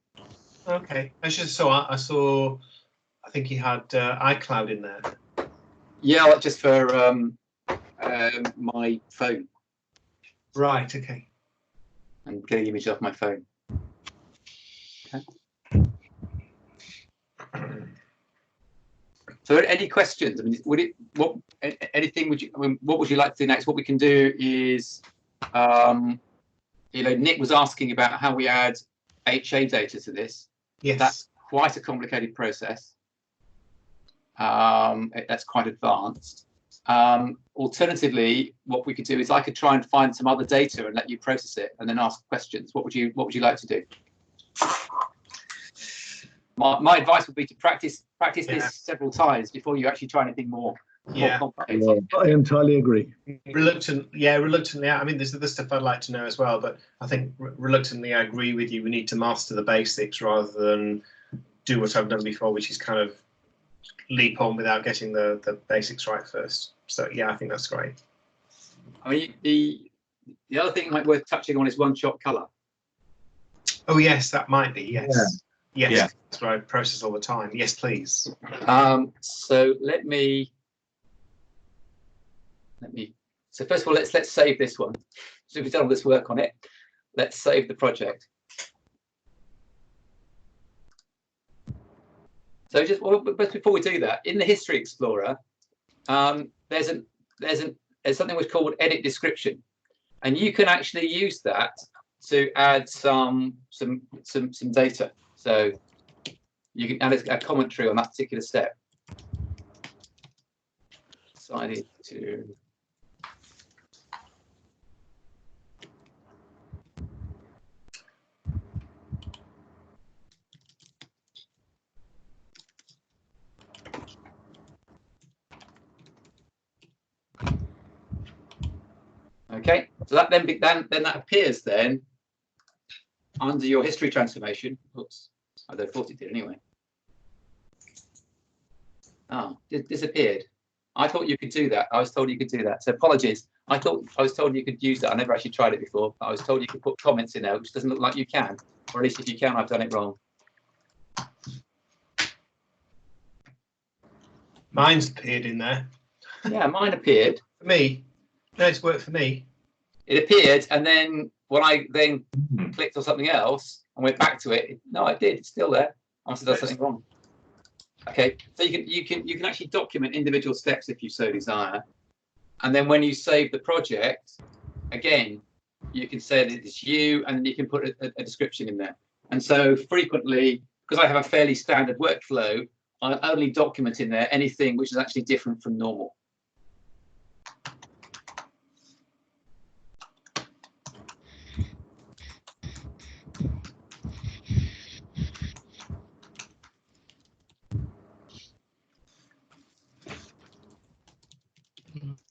Okay, I saw. I think you had iCloud in there. Yeah, just for my phone. Right. Okay. And getting images off my phone. Okay. So, any questions? I mean, what would you like to do next? What we can do is, Nick was asking about how we add HA data to this. Yes. That's quite a complicated process. That's quite advanced. Alternatively, what we could do is I could try and find some other data and let you process it and then ask questions. What would you like to do? My advice would be to practice this several times before you actually try anything more complicated. I entirely agree. Reluctantly. I mean, there's other stuff I'd like to know as well, but I think reluctantly I agree with you. We need to master the basics rather than do what I've done before, which is kind of leap on without getting the basics right first. So yeah, I think that's great. I mean, the other thing might be worth touching on is one-shot color. Oh yes, that might be. Yes. Yeah. That's what I process all the time. Yes, please. So let me. So first of all, let's save this one. So we've done all this work on it. Let's save the project. So but before we do that, in the History Explorer, there's something which is called Edit Description, and you can actually use that to add some data. So you can add a commentary on that particular step. So I need to. Okay, so that then that appears then under your history transformation. Oops, I thought it did anyway. Oh, it disappeared. I thought you could do that. I was told you could do that. So apologies. I thought I was told you could use that. I never actually tried it before. But I was told you could put comments in there, which doesn't look like you can, or at least if you can, I've done it wrong. Mine's appeared in there. Yeah, mine appeared. For me. No, it's worked for me. It appeared, and then when I then clicked on something else and went back to it, no, I did. It's still there. I must have done something wrong. Okay, so you can actually document individual steps if you so desire, and then when you save the project, again, you can say that it's you, and then you can put a description in there. And so frequently, because I have a fairly standard workflow, I only document in there anything which is actually different from normal.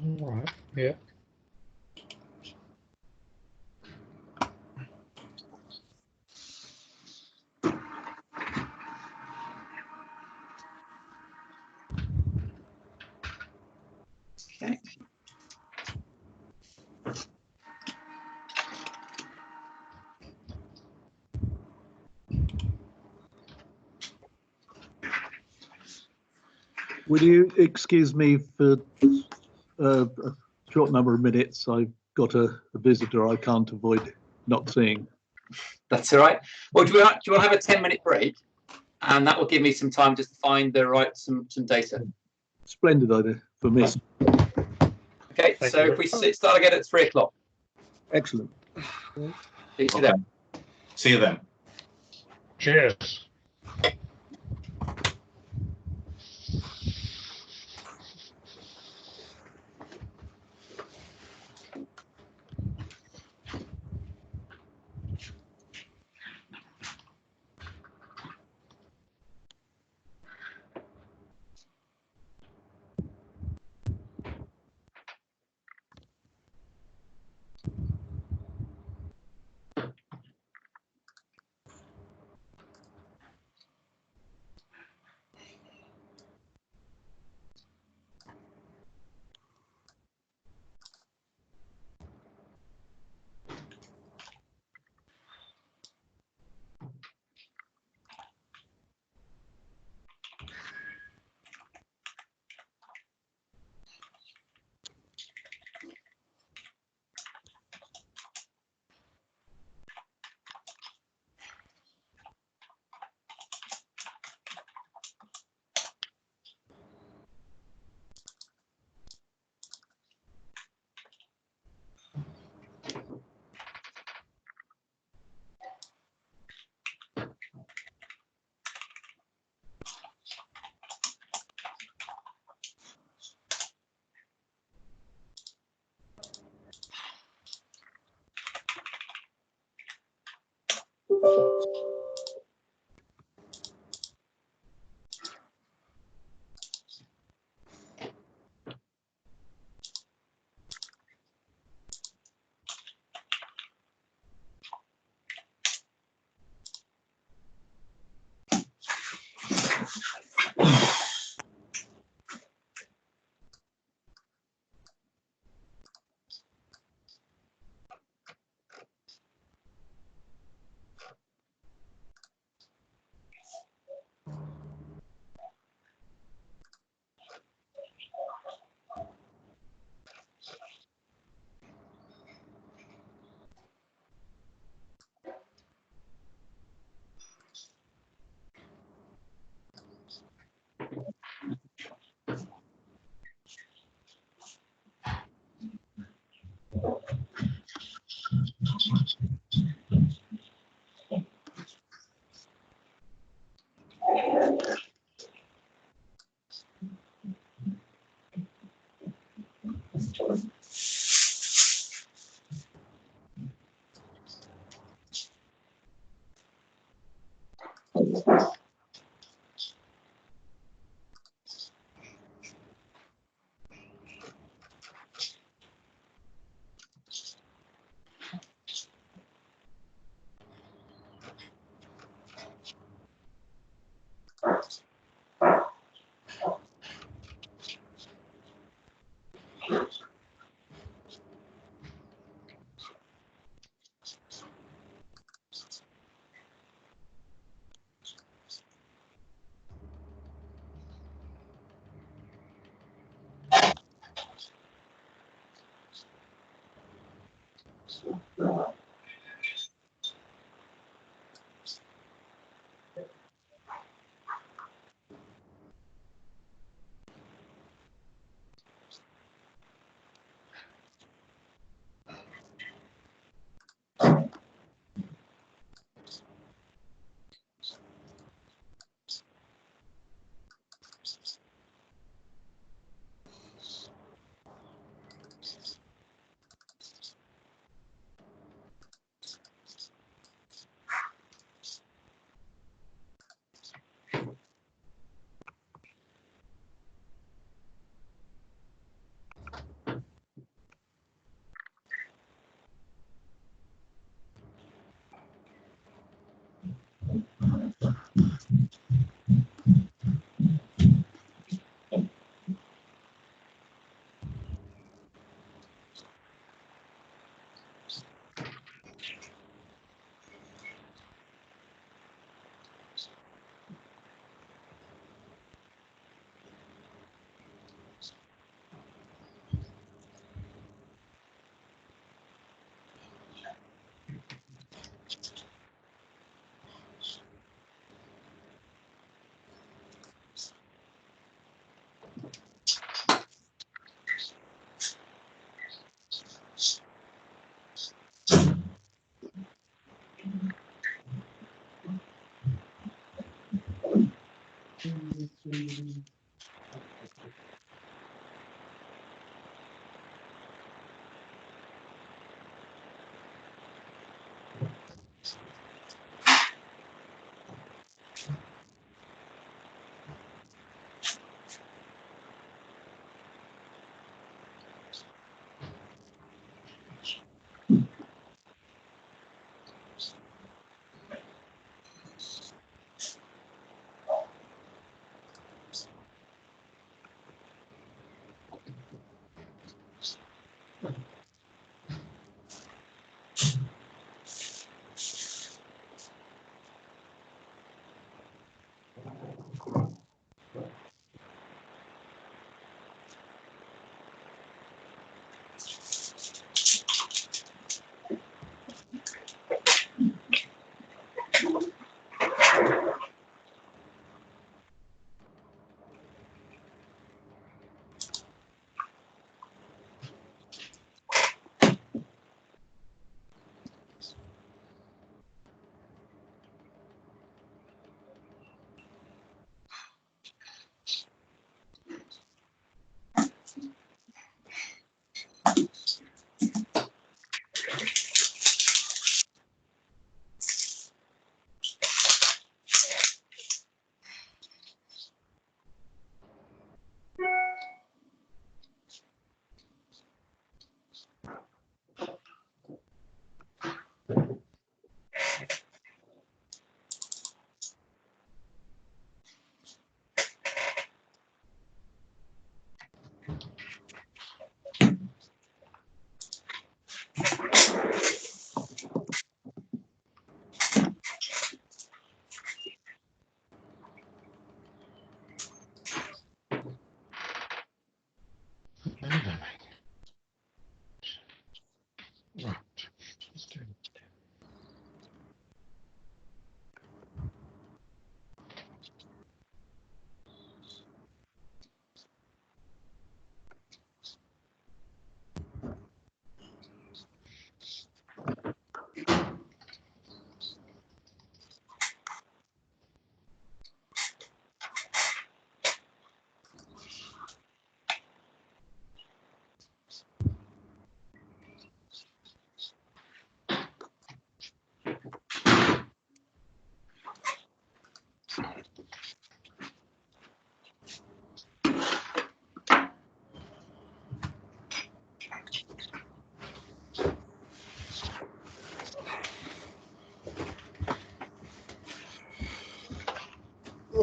All right. Yeah. Okay. Will you excuse me for a short number of minutes? I've got a visitor I can't avoid not seeing. That's all right. Well, do you want to have a 10-minute break? And that will give me some time just to find some data. Splendid idea for me. Okay, Thank so you. if we start again at 3 o'clock. Excellent. See you Okay. then. See you then. Cheers.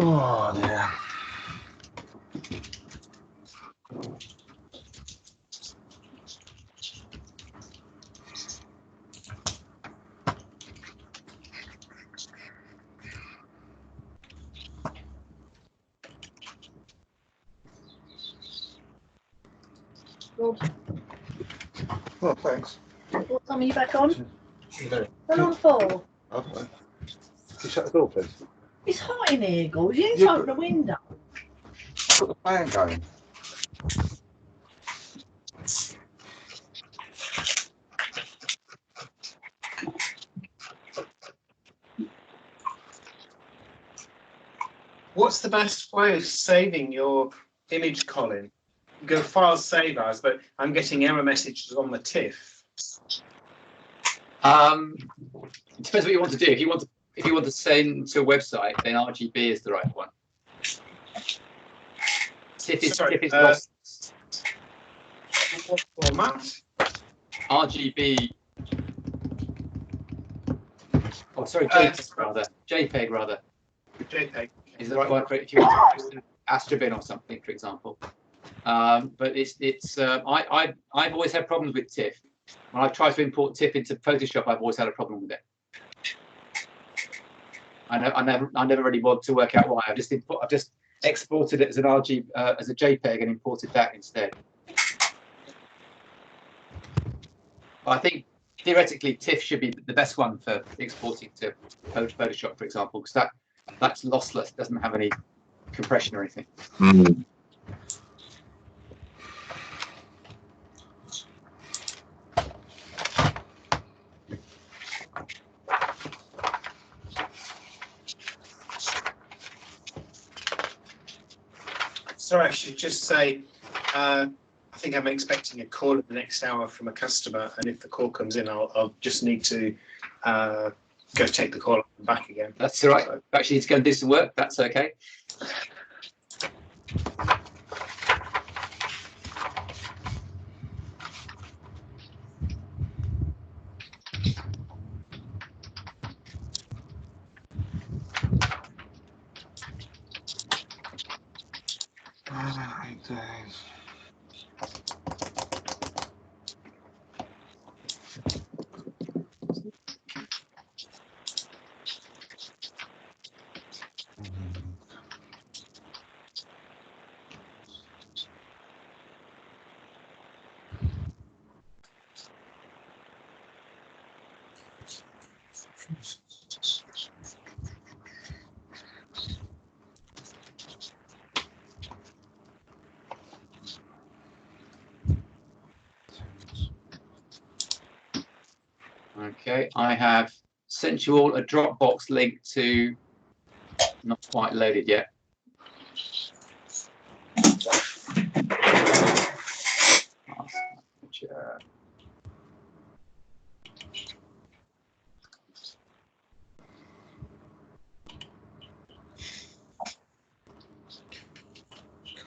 Oh dear. Oh, thanks. What time are you back on? Yeah. When on for? I don't know. Can you shut the door, please? It's hot in here, Gordon. You need Yeah, to open the window. Put the fan going. What's the best way of saving your image, Colin? You go file save as, but I'm getting error messages on the TIFF. It depends what you want to do. If you want to send to a website, then RGB is the right one. TIFF is lost. What format? RGB. Oh, sorry, JPEG rather. JPEG rather. JPEG. Is the right one for it if you want to post an Astrobin or something, for example. But I've always had problems with TIFF. When I've tried to import TIFF into Photoshop, I've always had a problem with it. I never really want to work out why. I've just exported it as an as a JPEG and imported that instead. But I think theoretically TIFF should be the best one for exporting to Photoshop, for example, because that's lossless, doesn't have any compression or anything. Mm. Sorry, I should just say, I think I'm expecting a call in the next hour from a customer, and if the call comes in, I'll just need to go take the call and back again. That's all right. So, Actually, need to go and do some work. That's okay. Okay, I have sent you all a Dropbox link to, not quite loaded yet.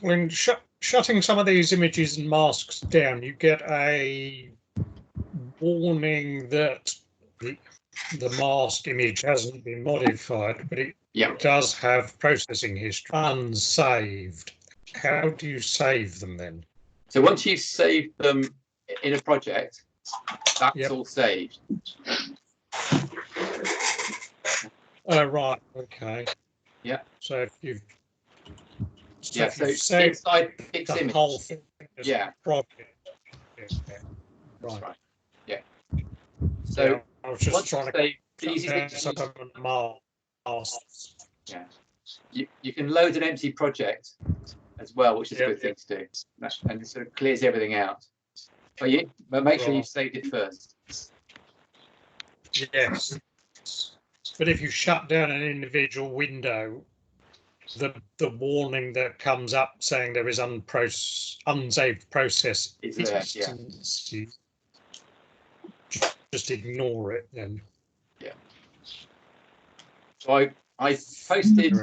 When shutting some of these images and masks down, you get a warning that the mask image hasn't been modified, but it does have processing history unsaved. How do you save them then? So once you've saved them in a project, that's all saved. Oh, right. Okay. Yeah. So if you've so inside PixInsight, whole thing, project. Right. Yeah. So I was just trying to the easiest thing masks. Yeah. You can load an empty project as well, which is a good thing to do, and it sort of clears everything out. But make sure you've saved it first. Yes. But if you shut down an individual window, the warning that comes up saying there is unsaved process is there, just ignore it then. Yeah. So I posted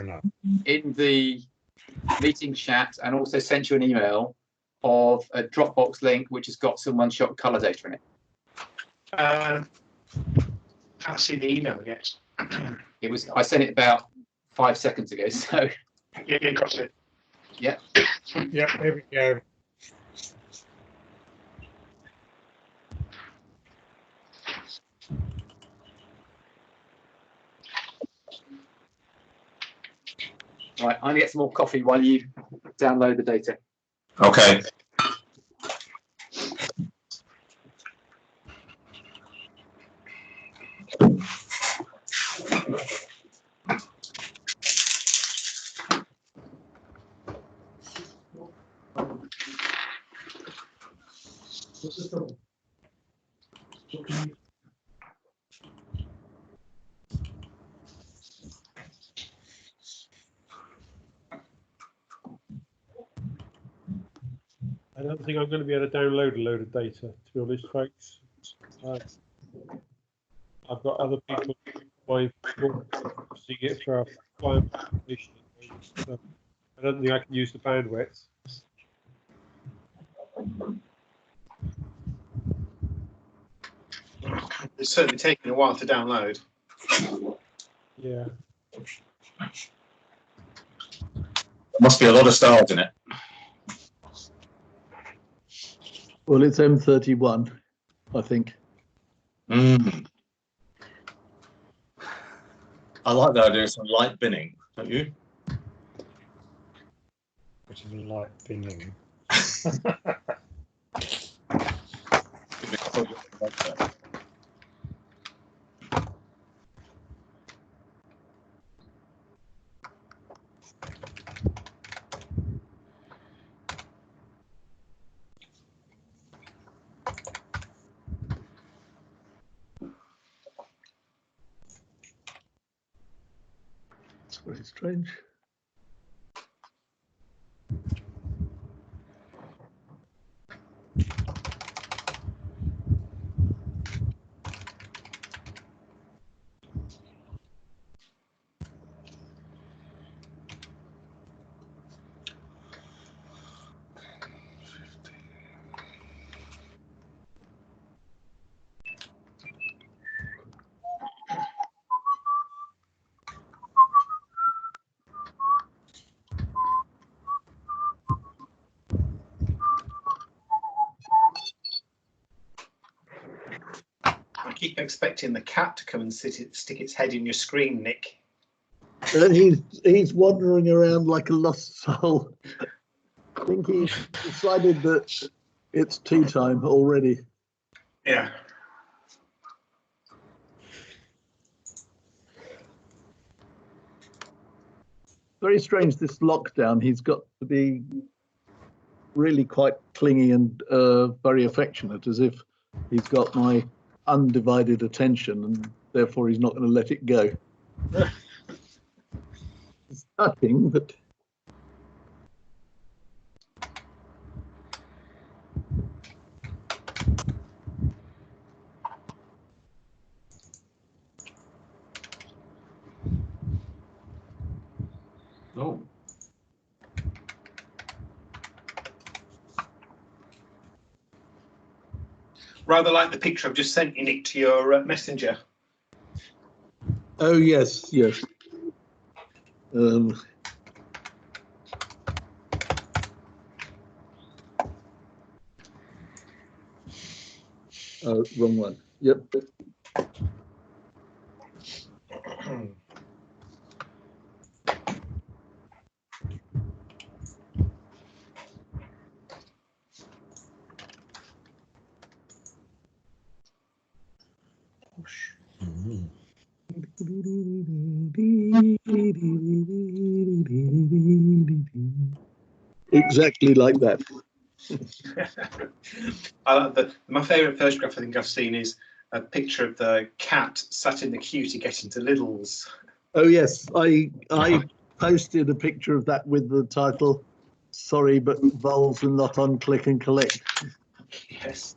in the meeting chat and also sent you an email of a Dropbox link which has got some one-shot color data in it. Can't see the email yet. I sent it about 5 seconds ago, so yeah, got it. Yeah. Yeah, there we go. Right, I'm gonna get some more coffee while you download the data. Okay. I don't think I'm going to be able to download a load of data, to be honest, folks. I've got other people my seeing it for a client application, so I don't think I can use the bandwidth. It's certainly taken a while to download. Yeah. There must be a lot of stars in it. Well, it's M31, I think. Mm. I like the idea of some light binning, don't you? Which is light binning. It's very strange. I keep expecting the cat to come and stick its head in your screen, Nick. He's wandering around like a lost soul. I think he's decided that it's tea time already. Yeah. Very strange, this lockdown. He's got to be really quite clingy and very affectionate, as if he's got my undivided attention and therefore he's not going to let it go. It's nothing, but Oh. Rather like the picture I've just sent you, Nick, to your messenger. oh yes, yes. Oh, wrong one. Yep. Exactly like that. My favourite photograph I think I've seen is a picture of the cat sat in the queue to get into Lidl's. Oh yes, I posted a picture of that with the title, "Sorry, but vols are not on click and collect." Yes.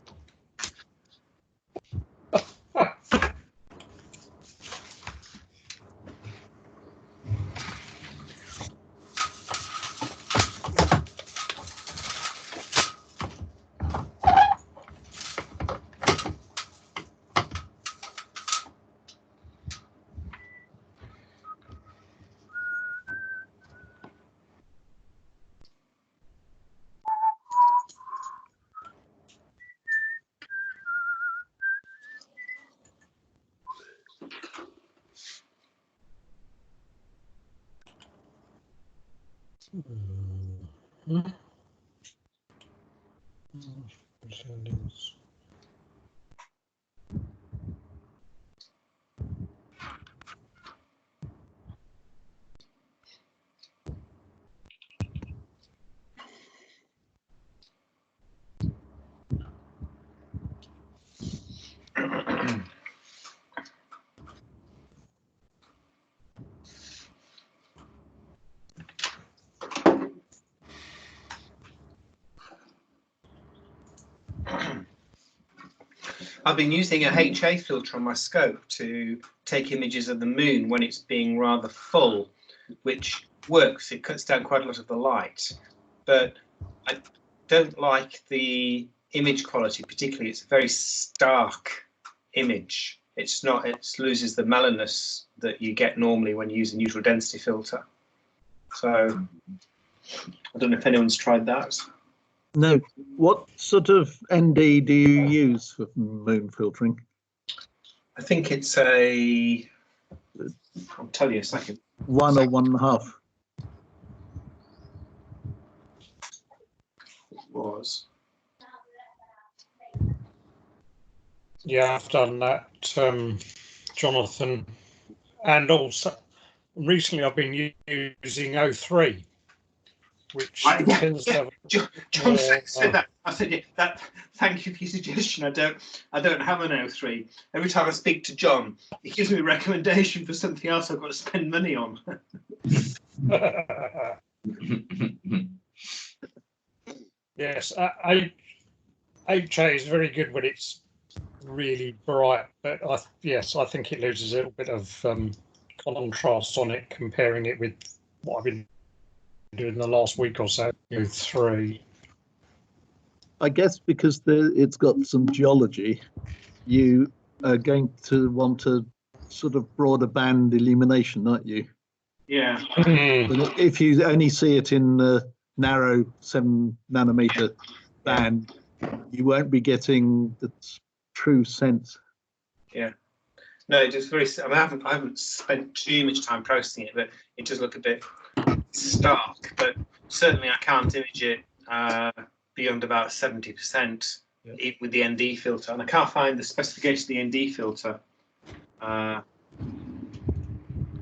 I've been using a HA filter on my scope to take images of the moon when it's being rather full, which works. It cuts down quite a lot of the light, but I don't like the image quality particularly. It's a very stark image. It's not. It loses the mellowness that you get normally when you use a neutral density filter. So I don't know if anyone's tried that. No. What sort of ND do you use for moon filtering? I think it's a. I'll tell you in a second. 1 or 1.5? It was. Yeah, I've done that, Jonathan. And also, recently I've been using O3, which tends to have John said that. I said, yeah, that. Thank you for your suggestion. I don't have an O3. Every time I speak to John, he gives me a recommendation for something else I've got to spend money on. Yes, HA is very good when it's really bright, but I think it loses a little bit of contrast on it, comparing it with what I've been doing the last week or so with 3. I guess because it's got some geology, you are going to want a sort of broader band illumination, aren't you? Yeah. But if you only see it in the narrow 7 nanometer band, you won't be getting the true sense. Yeah. No, it is very. I mean, I haven't spent too much time processing it, but it does look a bit stark. But certainly, I can't image it beyond about 70% with the ND filter, and I can't find the specification of the ND filter.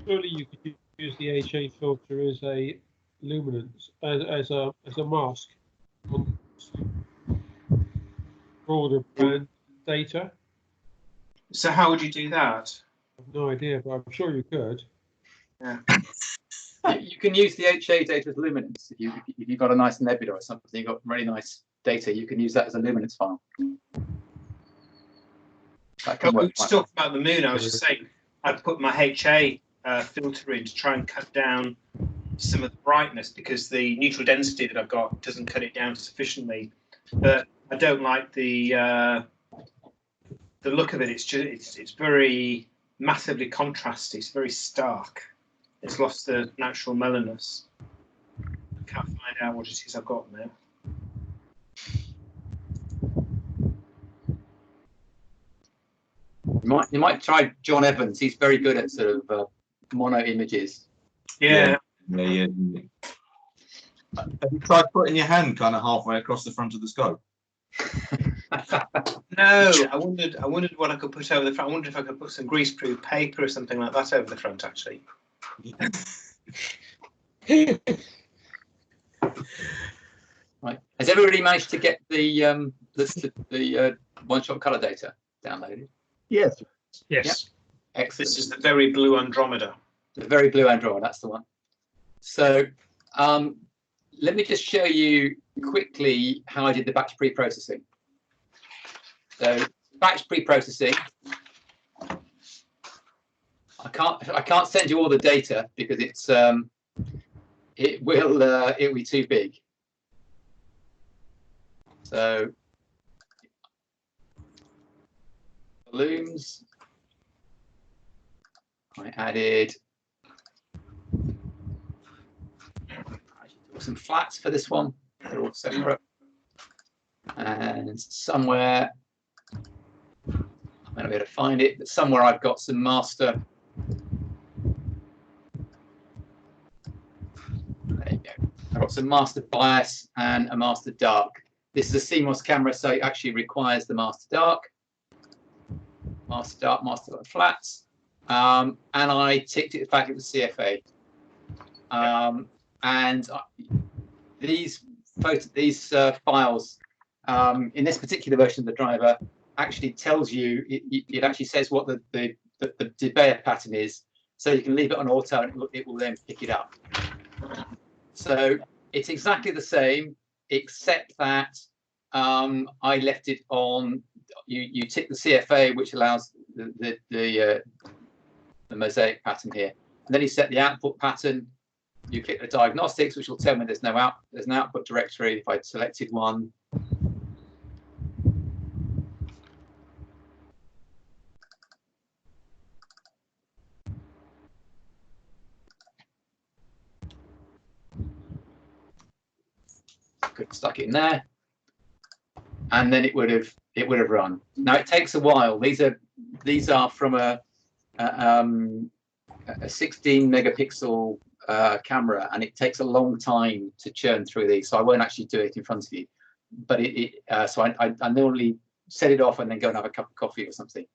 Surely you could use the HA filter as a luminance, as a mask on broader band data. So how would you do that? I have no idea, but I'm sure you could. Yeah. You can use the HA data as luminance. If you've got a nice nebula or something, you've got really nice data, you can use that as a luminance file. That can We work. were talking about the moon. I was just saying I'd put my HA filter in to try and cut down some of the brightness, because the neutral density that I've got doesn't cut it down sufficiently. But I don't like the look of it. It's very massively contrasty. It's very stark. It's lost the natural mellowness. I can't find out what it is I've got now. You might try John Evans. He's very good at sort of mono images. Yeah. Yeah. Have you tried putting your hand kind of halfway across the front of the scope? No, I wondered what I could put over the front. I wondered if I could put some greaseproof paper or something like that over the front, actually. Right. Has everybody managed to get the one-shot color data downloaded? Yes. Yes. Yep. Excellent. This is the very blue Andromeda. The very blue Android, that's the one. So let me just show you quickly how I did the batch pre-processing. So batch pre-processing, I can't send you all the data because it will be too big. So balloons, I added some flats for this one. They're all separate. And somewhere, I'm going to be able to find it, but somewhere I've got some master. There you go. I've got some master bias and a master dark. This is a CMOS camera, so it actually requires the master dark, master flats. And I ticked it the fact it was CFA. These files in this particular version of the driver actually tells you, it actually says what the Debye pattern is, so you can leave it on auto and it will then pick it up. So it's exactly the same, except that I left it on you tick the CFA, which allows the mosaic pattern here, and then you set the output pattern. You click the diagnostics, which will tell me there's an output directory if I'd selected one. Could stuck it in there, and then it would have run. Now it takes a while. These are from a 16 megapixel camera, and it takes a long time to churn through these. So I won't actually do it in front of you, but so I normally set it off and then go and have a cup of coffee or something,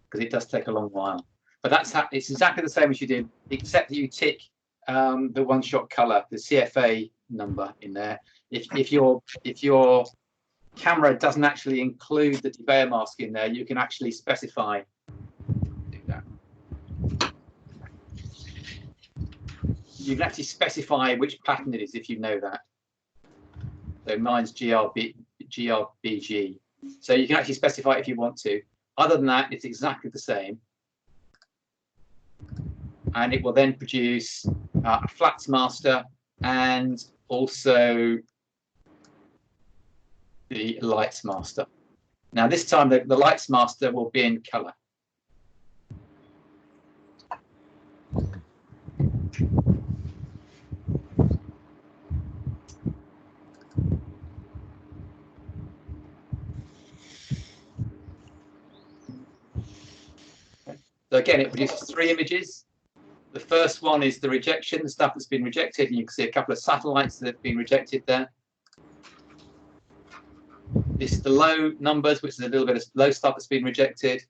because it does take a long while. But it's exactly the same as you did, except that you tick the one-shot color, the CFA number in there. If your camera doesn't actually include the debye mask in there, you can actually specify. Do that. You can actually specify which pattern it is if you know that. So mine's GRBG. So you can actually specify it if you want to. Other than that, it's exactly the same. And it will then produce a flats master and also the lights master. Now this time the lights master will be in color. So again, it produces 3 images. The first one is the rejection, the stuff that's been rejected, and you can see a couple of satellites that have been rejected there. This is the low numbers, which is a little bit of low stuff that's been rejected,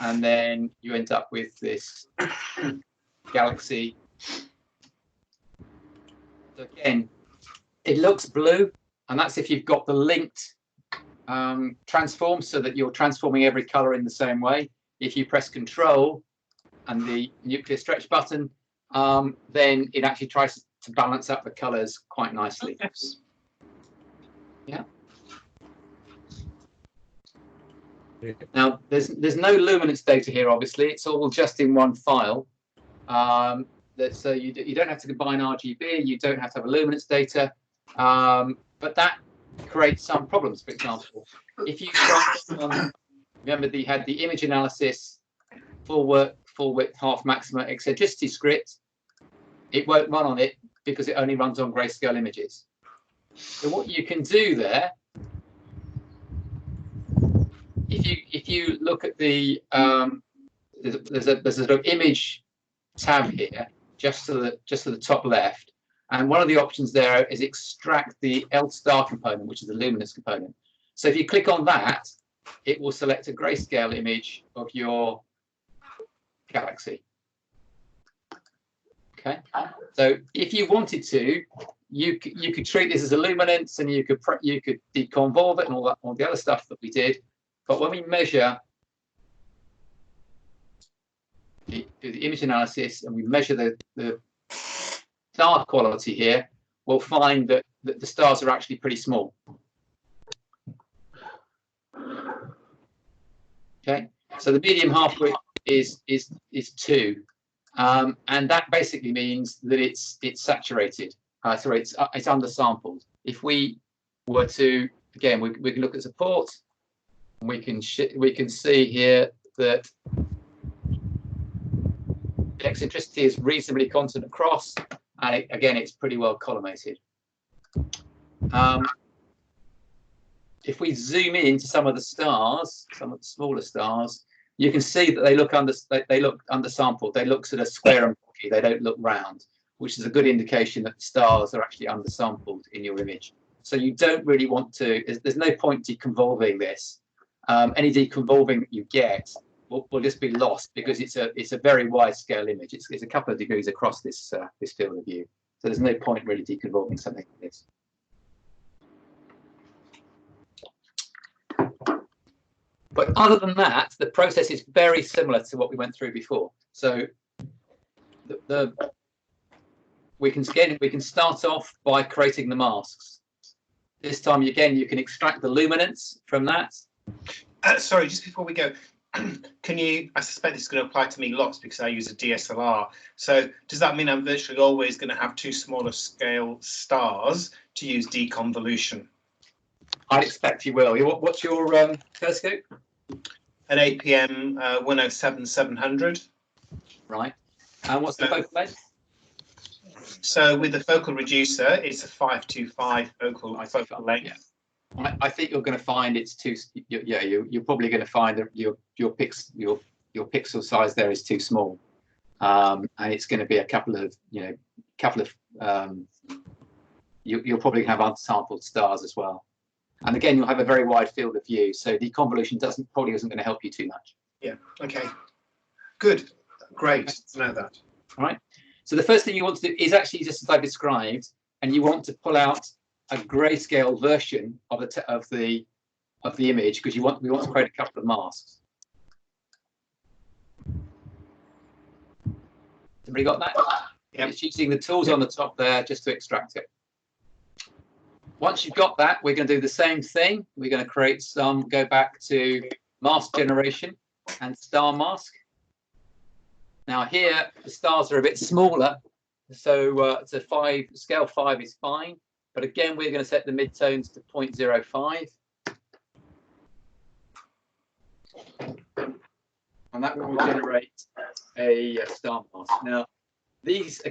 and then you end up with this galaxy. So again, it looks blue, and that's if you've got the linked transform, so that you're transforming every color in the same way. If you press Control and the nuclear stretch button, then it actually tries to balance up the colors quite nicely. Yeah. Now there's no luminance data here, obviously. It's all just in one file. So you don't have to combine RGB, you don't have to have a luminance data, but that creates some problems. For example, if you remember you had the image analysis, full width, half maxima eccentricity script, it won't run on it because it only runs on grayscale images. So what you can do there, if you look at the there's a sort of image tab here just to the top left, and one of the options there is extract the L star component, which is the luminance component. So if you click on that, it will select a grayscale image of your galaxy. Okay, so if you wanted to, you could treat this as a luminance, and you could deconvolve it and all the other stuff that we did. But when we measure, do the image analysis, and we measure the star quality here, we'll find that the stars are actually pretty small. Okay, so the medium half width is 2, and that basically means that it's saturated. Sorry, it's undersampled. If we were to, again, we can look at support, and we can see here that the eccentricity is reasonably constant across, and again, it's pretty well collimated. If we zoom in to some of the stars, some of the smaller stars, you can see that they look undersampled. They look sort of square and blocky. They don't look round, which is a good indication that the stars are actually undersampled in your image. So you don't really want to. There's no point deconvolving this. Any deconvolving that you get will just be lost, because it's a very wide scale image. It's a couple of degrees across this field of view. So there's no point really deconvolving something like this. But other than that, the process is very similar to what we went through before. So we can start off by creating the masks. This time again, you can extract the luminance from that, Sorry, just before we go, can you, I suspect this is going to apply to me lots because I use a DSLR. So does that mean I'm virtually always going to have two smaller scale stars to use deconvolution? I'd expect you will. What's your telescope? An APM 107-700. Right. And what's the focal length? So with the focal reducer, it's a 525 focal length. Yeah. I think you're going to find it's too. Yeah, you're probably going to find that your pixel size there is too small, and it's going to be a couple of you'll probably have unsampled stars as well. And again, you'll have a very wide field of view, so deconvolution probably isn't going to help you too much. Yeah. Okay. Good. Great to know that. All right. So the first thing you want to do is actually just as I described, and you want to pull out a grayscale version of the image because we want to create a couple of masks. Somebody got that? Yep. It's using the tools on the top there just to extract it. Once you've got that, we're going to do the same thing. We're going to create go back to mask generation and star mask. Now here, the stars are a bit smaller, so scale 5 is fine. But again, we're going to set the midtones to 0.05. And that will generate a star mask. Now, these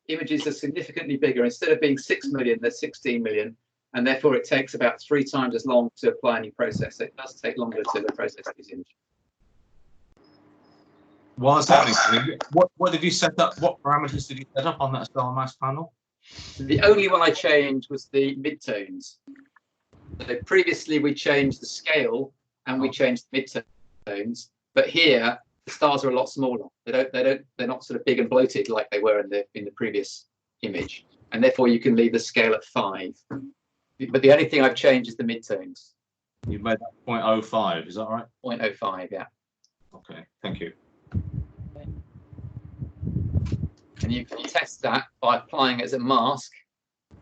images are significantly bigger. Instead of being 6 million, they're 16 million. And therefore, it takes about 3 times as long to apply any process. So it does take longer to process these images. While it's happening, what did you set up? What parameters did you set up on that star mask panel? The only one I changed was the midtones. So previously we changed the scale and we changed the midtones, but here the stars are a lot smaller. They're not sort of big and bloated like they were in the previous image, and therefore you can leave the scale at 5. But the only thing I've changed is the midtones. You made that 0.05, is that right? 0.05, yeah. Okay, thank you. And you can test that by applying it as a mask.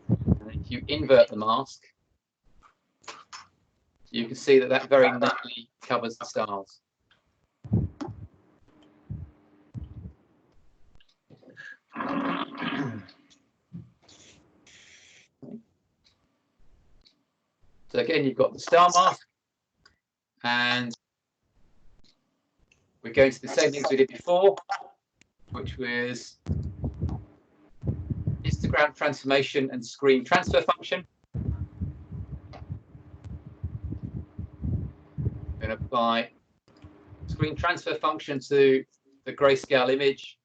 And if you invert the mask, you can see that very neatly covers the stars. So again, you've got the star mask, and we're going to the same things we did before, which was histogram transformation and screen transfer function. We're going to apply screen transfer function to the grayscale image,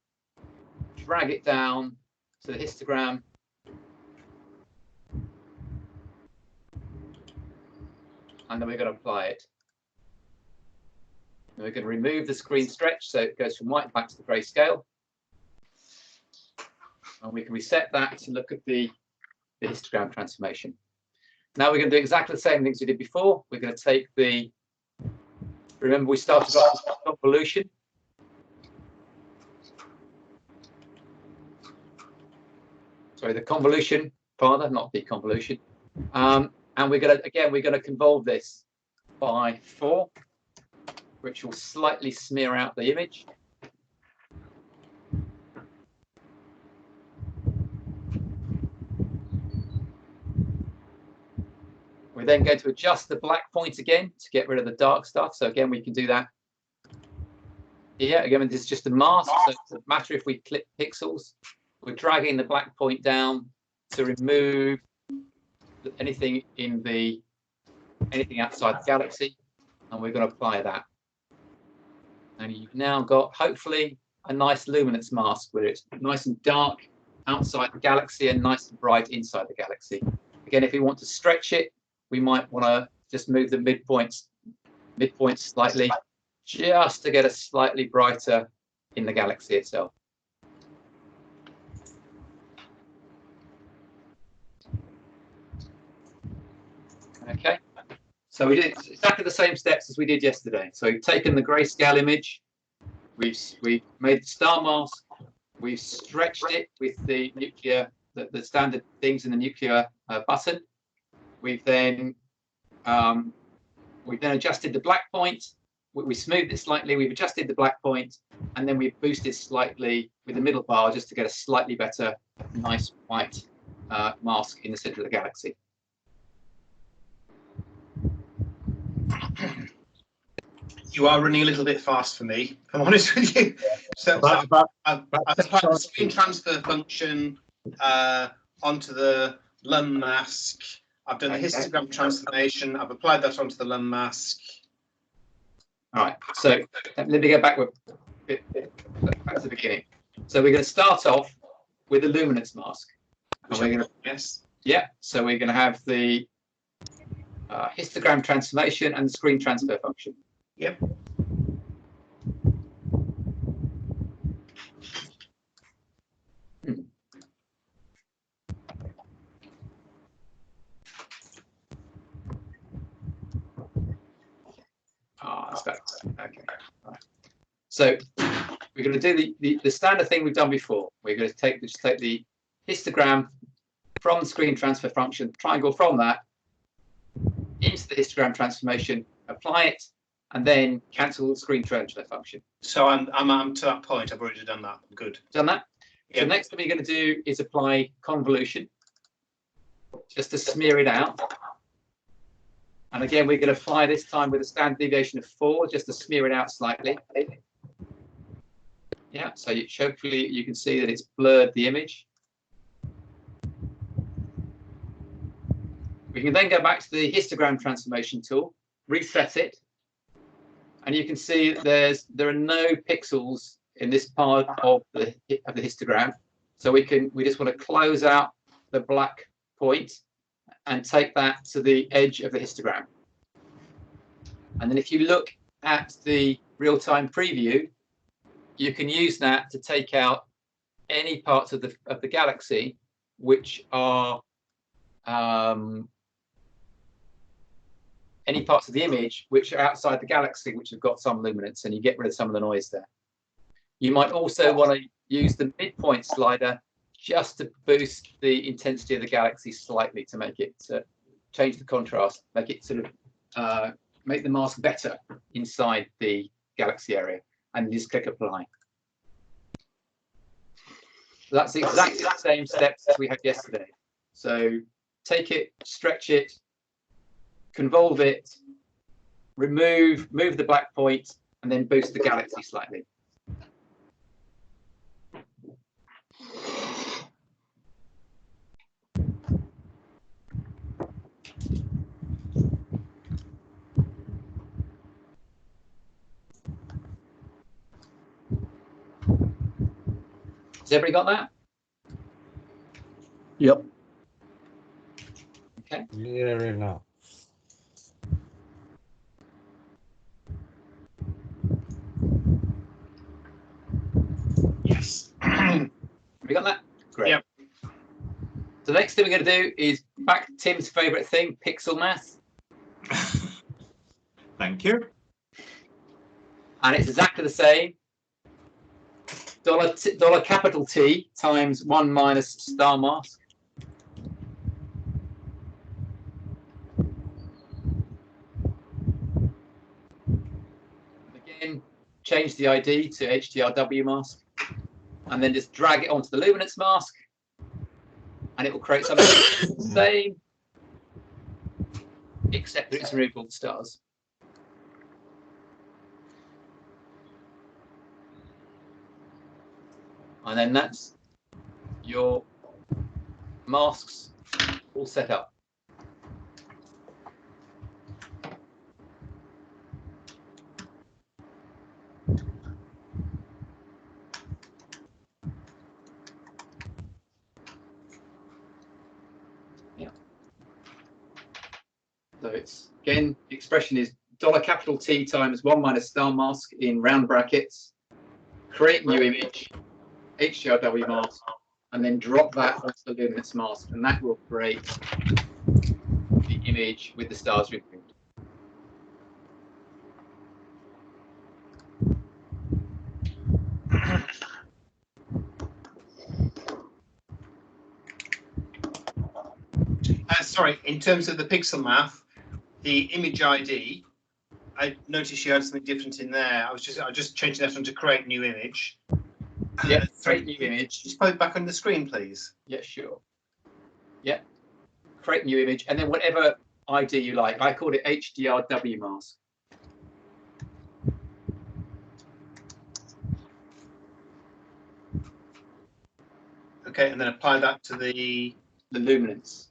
drag it down to the histogram, and then we're going to apply it. And we're going to remove the screen stretch so it goes from white back to the grayscale. And we can reset that to look at the histogram transformation. Now we're going to do exactly the same things we did before. We're going to take remember we started off with convolution. Sorry, the convolution, rather, not deconvolution. And we're going to convolve this by 4, which will slightly smear out the image. We're then going to adjust the black point again to get rid of the dark stuff. So again, we can do that here. Again, this is just a mask, so it doesn't matter if we click pixels. We're dragging the black point down to remove anything outside the galaxy, and we're going to apply that. And you've now got, hopefully, a nice luminance mask where it's nice and dark outside the galaxy and nice and bright inside the galaxy. Again, if we want to stretch it, we might want to just move the midpoints slightly, just to get a slightly brighter in the galaxy itself. Okay, so we did exactly the same steps as we did yesterday. So we've taken the grayscale image, we've made the star mask, we've stretched it with the nuclear, the standard things in the nuclear button. We've then We've then adjusted the black point. We smoothed it slightly. We've adjusted the black point, and then we've boosted slightly with the middle bar just to get a slightly better, nice white mask in the center of the galaxy. You are running a little bit fast for me, if I'm honest with you. So I've applied the screen transfer function onto the LUM mask. I've done the histogram transformation. I've applied that onto the LUM mask. All right, so let me go back to the beginning. So we're going to start off with the luminance mask. And we're going to, yes. Yeah, so we're going to have the histogram transformation and the screen transfer function. Yep. That's better. Okay. Right. So we're going to do the standard thing we've done before. We're going to just take the histogram from the screen transfer function, triangle from that into the histogram transformation, apply it, and then cancel the screen transfer function. So I'm to that point. I've already done that. Good. Done that? Yep. So next thing we're going to do is apply convolution, just to smear it out. And again, we're going to apply this time with a standard deviation of 4, just to smear it out slightly. Yeah, so hopefully you can see that it's blurred the image. We can then go back to the histogram transformation tool, reset it, and you can see there are no pixels in this part of the histogram. So we just want to close out the black point and take that to the edge of the histogram. And then if you look at the real-time preview, you can use that to take out any parts of the galaxy which are any parts of the image which are outside the galaxy, which have got some luminance, and you get rid of some of the noise there. You might also want to use the midpoint slider just to boost the intensity of the galaxy slightly, to make it change the contrast, make it sort of make the mask better inside the galaxy area, and just click apply. That's exactly the same steps as we had yesterday. So take it, stretch it, convolve it, move the black point, and then boost the galaxy slightly. Has everybody got that? Yep. Okay. Clear enough. Yes. Have we got that? Great. Yep. So the next thing we're going to do is back to Tim's favourite thing, pixel math. Thank you. And it's exactly the same. Dollar capital T times 1 minus star mask. Again, change the ID to HDRW mask, and then just drag it onto the luminance mask, and it will create something the same, except that it's removed all the stars. And then that's your masks all set up. Yeah. So it's, again, the expression is capital T times 1 minus star mask in round brackets, create new image, HDRW mask, and then drop that onto the luminance mask, and that will create the image with the stars removed. Sorry, in terms of the pixel math, the image ID I noticed you had something different in there. I just changing that one to create new image. Yeah, create new image. Just put it back on the screen, please. Yeah, sure. Yeah, create new image, and then whatever ID you like. I called it HDRW mask. Okay, and then apply that to the luminance.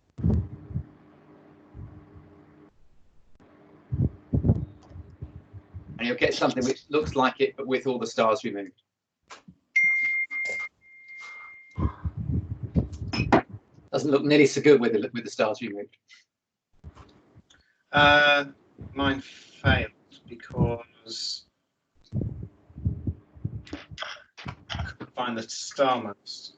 And you'll get something which looks like it, but with all the stars removed. Doesn't look nearly so good with the stars removed. Mine failed because I couldn't find the star mask.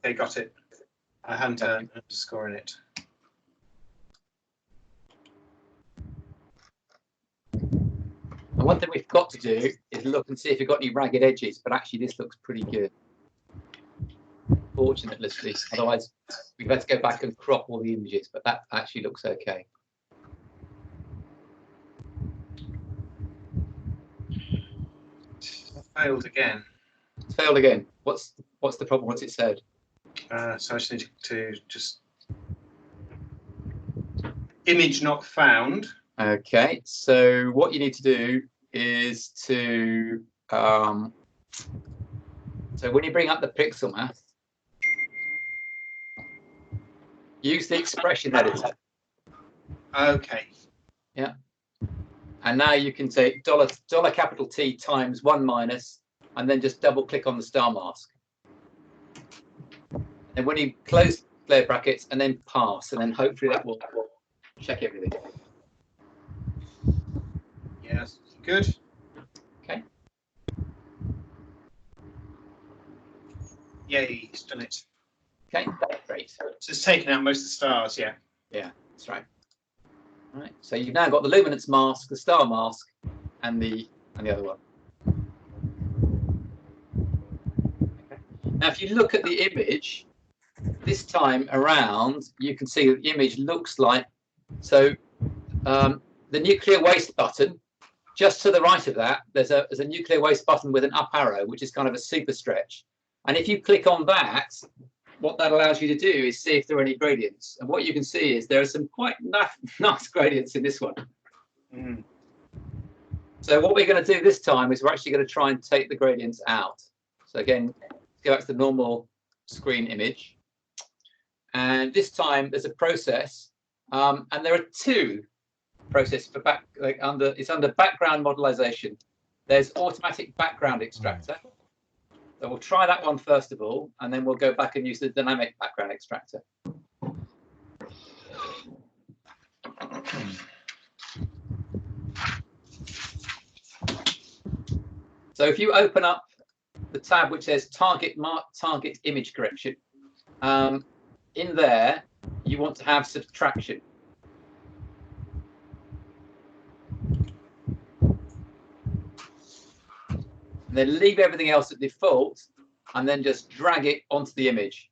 They got it. I hadn't an underscore in it. And one thing we've got to do is look and see if you've got any ragged edges, but actually this looks pretty good. Fortunately, otherwise we've had to go back and crop all the images, but that actually looks okay. Failed again. It's failed again. What's the problem? What's it said? So I just need to just image not found. Okay, so what you need to do is to so when you bring up the pixel math, use the expression editor. Okay. Yeah. And now you can take $T times 1 minus, and then just double click on the star mask. And when you close square brackets and then pass, and then hopefully that will check everything. Yes, good. Okay. Yay, it's done it. Okay, great. So it's taken out most of the stars, yeah. Yeah, that's right. All right. So you've now got the luminance mask, the star mask, and the other one. Okay. Now, if you look at the image, this time around, you can see that the image looks like so. The nuclear waste button, just to the right of that, there's a nuclear waste button with an up arrow, which is kind of a super stretch. And if you click on that, what that allows you to do is see if there are any gradients. And what you can see is there are some quite nice gradients in this one. Mm. So what we're going to do this time is we're actually going to try and take the gradients out. So again, go back to the normal screen image. And this time there's a process, and there are two processes for it's under background modelization. There's automatic background extractor. So we'll try that one first of all, and then we'll go back and use the dynamic background extractor. So if you open up the tab which says target image correction, in there you want to have subtraction. And then leave everything else at default, and then just drag it onto the image.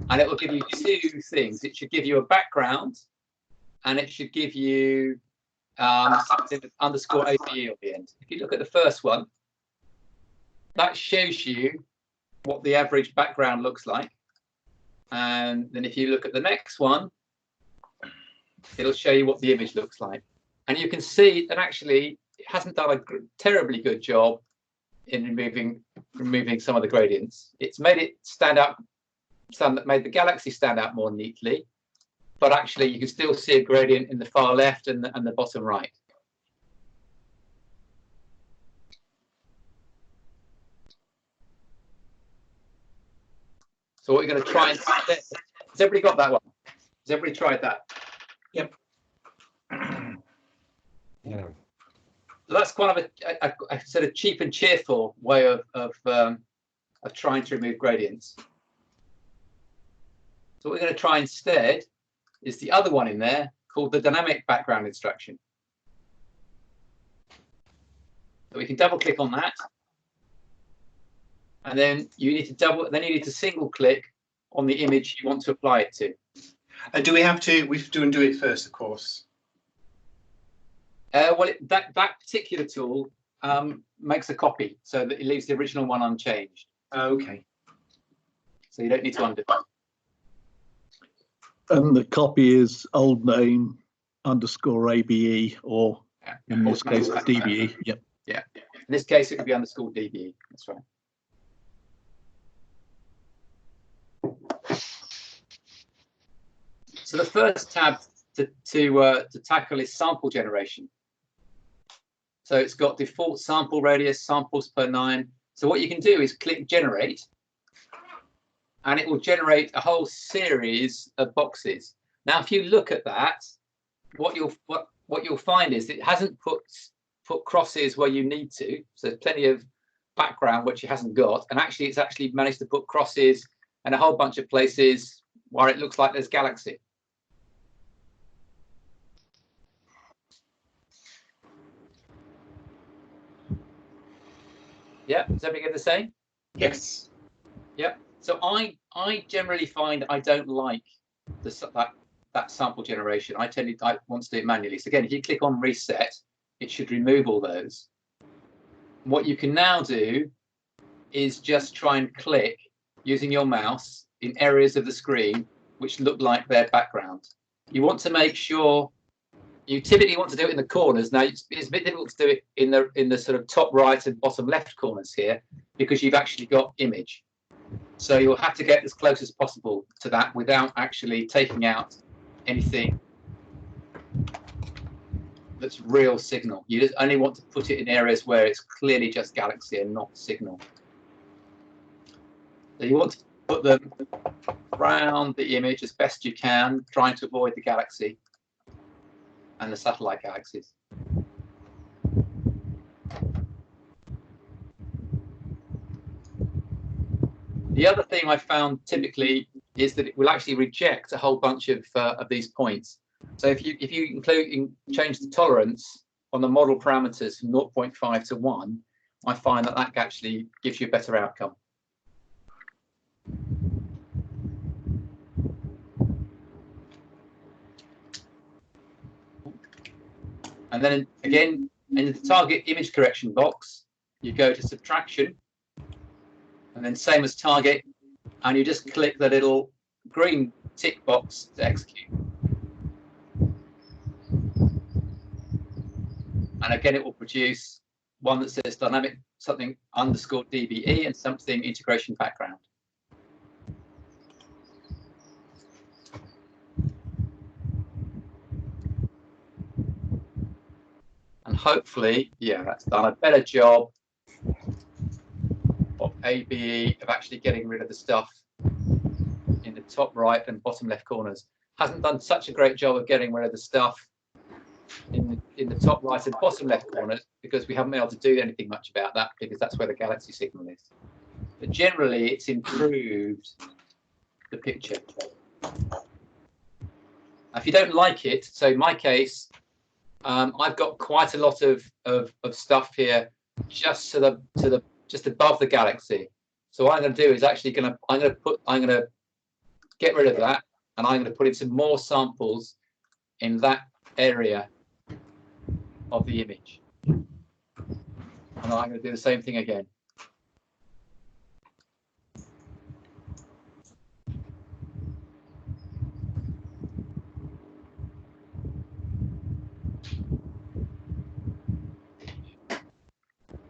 And it will give you two things. It should give you a background, and it should give you something with underscore APE at the end. If you look at the first one, that shows you what the average background looks like. And then if you look at the next one, it'll show you what the image looks like. And you can see that actually it hasn't done a terribly good job in removing some of the gradients. It's made it stand out, made the galaxy stand out more neatly, but actually you can still see a gradient in the far left and the bottom right. So what we're going to try and has everybody got that one? Has everybody tried that? Yep. Yeah. So that's kind of a sort of cheap and cheerful way of trying to remove gradients. So what we're going to try instead is the other one in there called the dynamic background instruction. So we can double click on that. And then you need to single click on the image you want to apply it to. And do we have to? We have to do it first, of course. Well, that particular tool makes a copy so that it leaves the original one unchanged. Okay. So you don't need to undo it. And the copy is old name _ ABE, or in this case, DBE. Yep. Yeah. In this case, it would be _ DBE. That's right. So the first tab to tackle is sample generation. So it's got default sample radius, samples per 9. So what you can do is click generate, and it will generate a whole series of boxes. Now, if you look at that, what you'll find is it hasn't put crosses where you need to. So there's plenty of background which it hasn't got, and actually it's actually managed to put crosses and a whole bunch of places where it looks like there's galaxy. Yeah, is everything the same? Yes. Yeah. So I generally find I don't like that sample generation. I want to do it manually. So again, if you click on reset, it should remove all those. What you can now do is just try and click using your mouse in areas of the screen which look like their background. You want to make sure you typically want to do it in the corners. Now it's a bit difficult to do it in the sort of top right and bottom left corners here because you've actually got image. So you'll have to get as close as possible to that without actually taking out anything that's real signal. You just only want to put it in areas where it's clearly just galaxy and not signal. So you want to put them around the image as best you can, trying to avoid the galaxy and the satellite galaxies. The other thing I found typically is that it will actually reject a whole bunch of these points. So if you change the tolerance on the model parameters from 0.5 to 1, I find that actually gives you a better outcome. And then again, in the target image correction box, you go to subtraction, and then same as target, and you just click the little green tick box to execute. And again, it will produce one that says dynamic something _ DBE and something integration background. And hopefully, yeah, that's done a better job of ABE of actually getting rid of the stuff in the top right and bottom left corners. Hasn't done such a great job of getting rid of the stuff in the top right and bottom left corners because we haven't been able to do anything much about that because that's where the galaxy signal is. But generally, it's improved the picture. Now, if you don't like it, so in my case, I've got quite a lot of stuff here just just above the galaxy. So what I'm going to do is actually I'm going to get rid of that, and I'm going to put in some more samples in that area of the image. And I'm going to do the same thing again.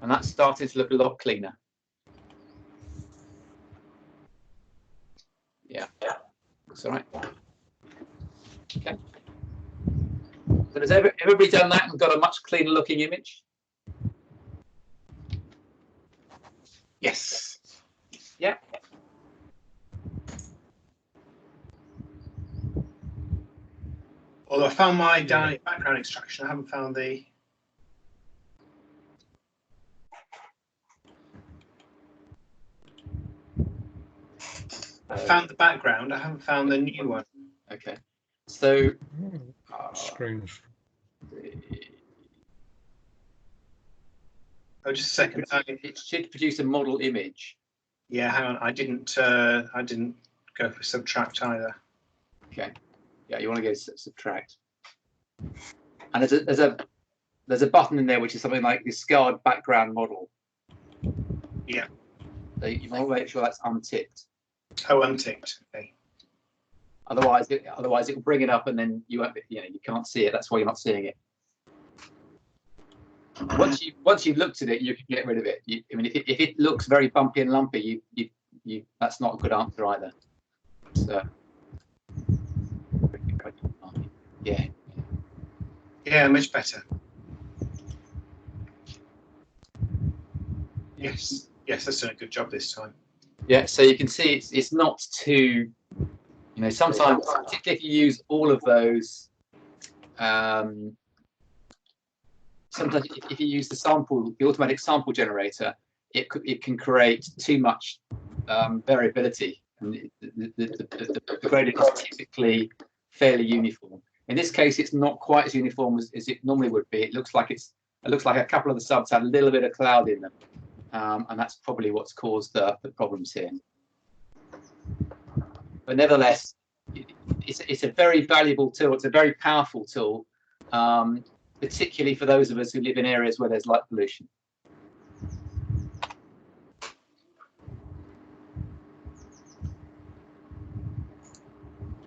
And that's starting to look a lot cleaner. Yeah, that's all right. Okay. So has everybody done that and got a much cleaner looking image? Yes. Yeah. Although I found my dynamic background extraction, I haven't found the. I found the background. I haven't found the new one. Okay. So Screens. Oh, just a second. it should produce a model image. Yeah, hang on. I didn't go for subtract either. Okay. Yeah, you want to go subtract. And there's a button in there which is something like discard background model. Yeah. So you want to make sure that's unticked. Oh, unticked. Okay. Otherwise it will bring it up and then you can't see it. That's why you're not seeing it. Once you've looked at it, you can get rid of it. I mean, if it looks very bumpy and lumpy, that's not a good answer either. So yeah. Yeah, much better. Yes, that's done a good job this time. Yeah, so you can see it's not too, sometimes, particularly if you use all of those, sometimes if you use the automatic sample generator, it can create too much variability, and the gradient is typically fairly uniform. In this case, it's not quite as uniform as it normally would be. It looks like a couple of the subs had a little bit of cloud in them, and that's probably what's caused the problems here. But nevertheless, it's a very valuable tool. It's a very powerful tool, particularly for those of us who live in areas where there's light pollution.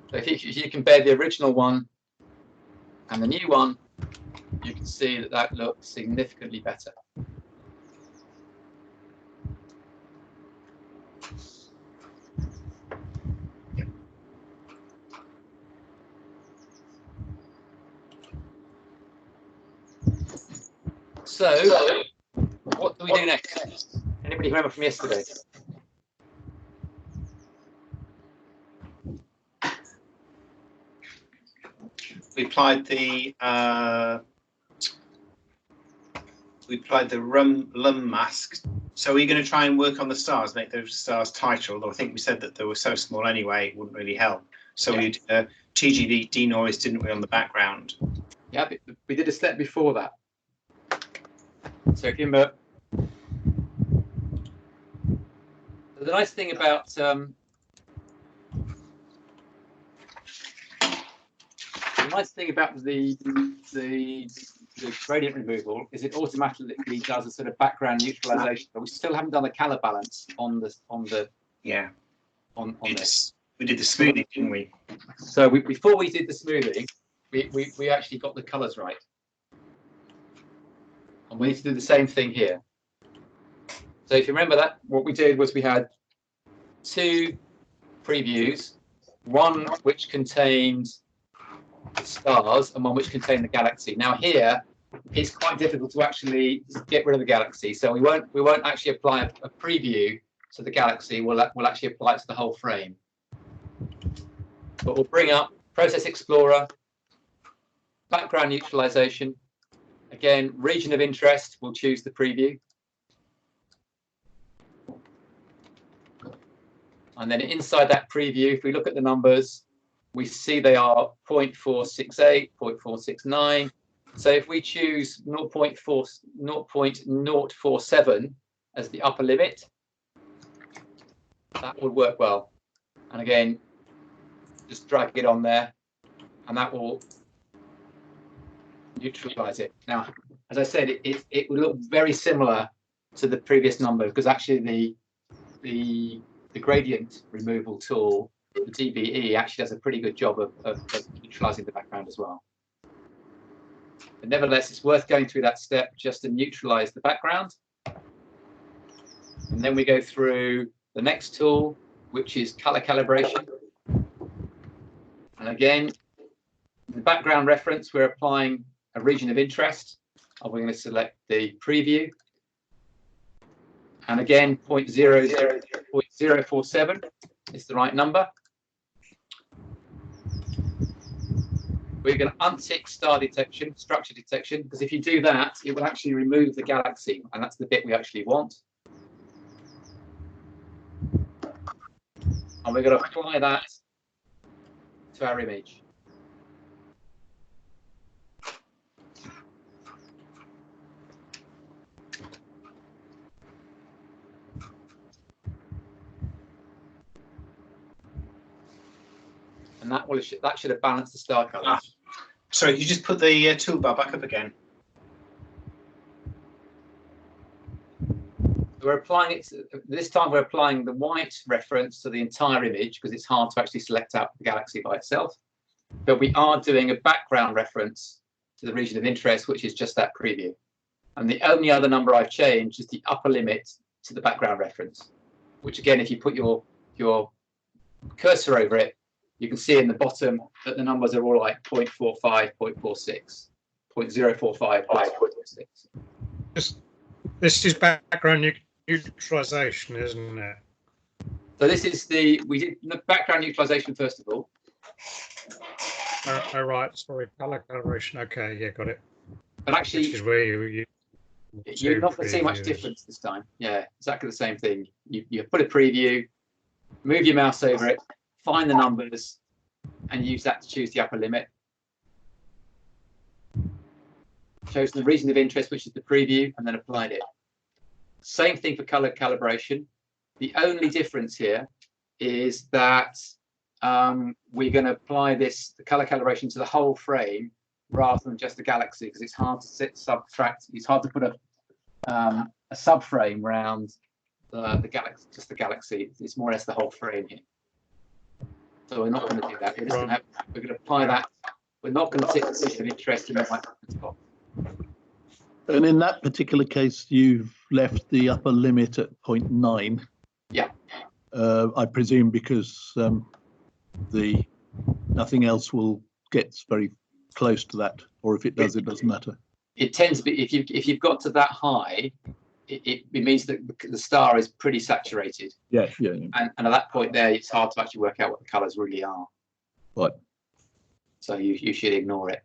So if you compare the original one and the new one, you can see that looks significantly better. So, what do we do next? Anybody remember from yesterday? We applied the LUM mask. So are you going to try and work on the stars, make those stars tighter? Although I think we said that they were so small anyway, it wouldn't really help. So yeah. We did TGV denoise, didn't we, on the background? Yeah, we did a step before that. So if you remember, the nice thing about the gradient removal is it automatically does a sort of background neutralization, but we still haven't done a color balance on this. Yeah. On this. We did the smoothing, didn't we? So before we did the smoothing, we actually got the colors right. And we need to do the same thing here. So if you remember that, what we did was we had two previews, one which contained the stars and one which contained the galaxy. Now here, it's quite difficult to actually get rid of the galaxy. So we won't actually apply a preview to the galaxy. We'll actually apply it to the whole frame. But we'll bring up Process Explorer, background neutralization. Again, region of interest, we'll choose the preview. And then inside that preview, if we look at the numbers, we see they are 0.468, 0.469. So if we choose 0.047 as the upper limit, that would work well. And again, just drag it on there, and that will neutralize it. Now, as I said, it will look very similar to the previous number because actually the gradient removal tool, the DBE, actually does a pretty good job of neutralizing the background as well. But nevertheless, it's worth going through that step just to neutralize the background. And then we go through the next tool, which is color calibration. And again, the background reference, we're applying a region of interest. We're going to select the preview. And again, 0.047 is the right number. We're going to untick star detection, structure detection, because if you do that, it will actually remove the galaxy, and that's the bit we actually want. and we're going to apply that to our image. And that should have balanced the star colours. Sorry, you just put the toolbar back up again. We're applying it this time. We're applying the white reference to the entire image because it's hard to actually select out the galaxy by itself. But we are doing a background reference to the region of interest, which is just that preview. And the only other number I've changed is the upper limit to the background reference, which again, if you put your cursor over it, you can see in the bottom that the numbers are all like 0.45, 0.46, 0.045, 0.46. This is background neutralization, isn't it? So this is we did the background neutralization first of all. Oh, right, sorry, color calibration. Okay, yeah, got it. But actually, which is where you're not going to see much difference this time. Yeah, exactly the same thing. You put a preview, move your mouse over it, find the numbers, and use that to choose the upper limit. Chose the region of interest, which is the preview, and then applied it. Same thing for color calibration. The only difference here is that we're going to apply the color calibration to the whole frame rather than just the galaxy, because it's hard to subtract. It's hard to put a subframe around the galaxy, just the galaxy. It's more or less the whole frame here. So we're not going to do that. We're just going to apply that. We're not going to take the region of interest in the white spot. And in that particular case, you've left the upper limit at 0.9. Yeah. I presume because nothing else will get very close to that, or if it does, it doesn't matter. It tends to be if you've got to that high, it means that the star is pretty saturated. Yeah. And at that point there, it's hard to actually work out what the colours really are. Right. So you should ignore it.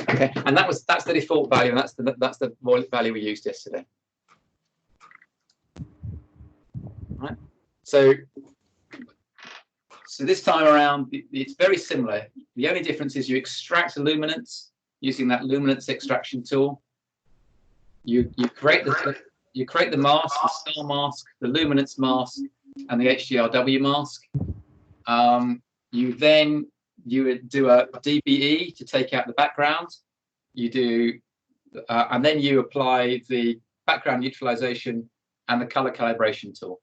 Okay, and that's the default value, and that's the value we used yesterday. Right. So this time around, it's very similar. The only difference is you extract the luminance using that luminance extraction tool. You create the mask, the star mask, the luminance mask, and the HDRW mask. You would do a DBE to take out the background. You do, and then you apply the background neutralization and the color calibration tool.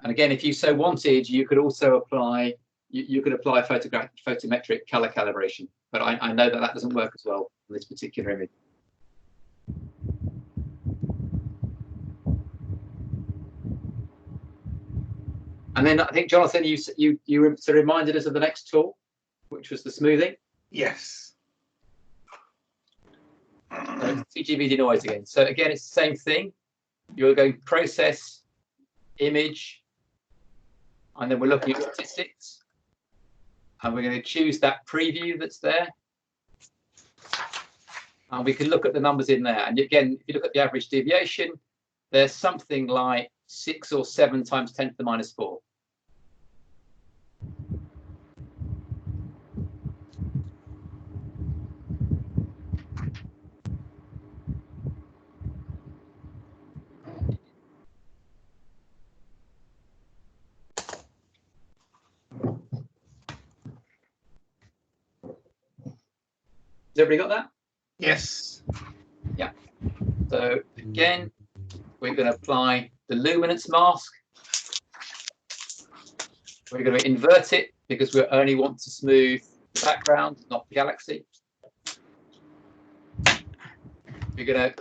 And again, if you so wanted, you could also apply photometric color calibration. But I know that doesn't work as well in this particular image. And then I think, Jonathan, you reminded us of the next tool, which was the smoothing. Yes. So TGV denoise again. So again, it's the same thing. You're going process, image, and then we're looking at statistics. And we're going to choose that preview that's there. And we can look at the numbers in there. And again, if you look at the average deviation, there's something like 6 or 7 times 10 to the minus 4. Has everybody got that? Yes. Yeah. So again, we're going to apply the luminance mask. We're going to invert it because we only want to smooth the background, not the galaxy. We're going to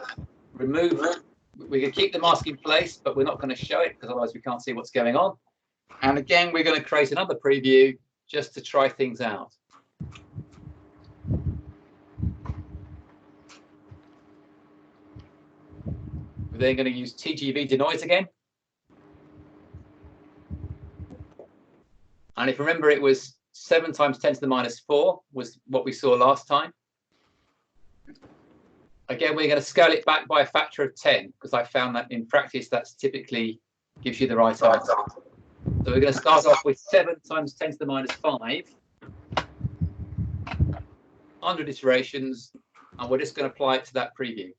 remove, we're going to keep the mask in place, but we're not going to show it because otherwise we can't see what's going on. And again, we're going to create another preview just to try things out. We're then going to use TGV denoise again. And if you remember, it was 7 times 10 to the minus 4 was what we saw last time. Again, we're going to scale it back by a factor of 10 because I found that in practice that's typically gives you the right answer. So we're going to start off with 7 times 10 to the minus 5, 100 iterations, and we're just going to apply it to that preview.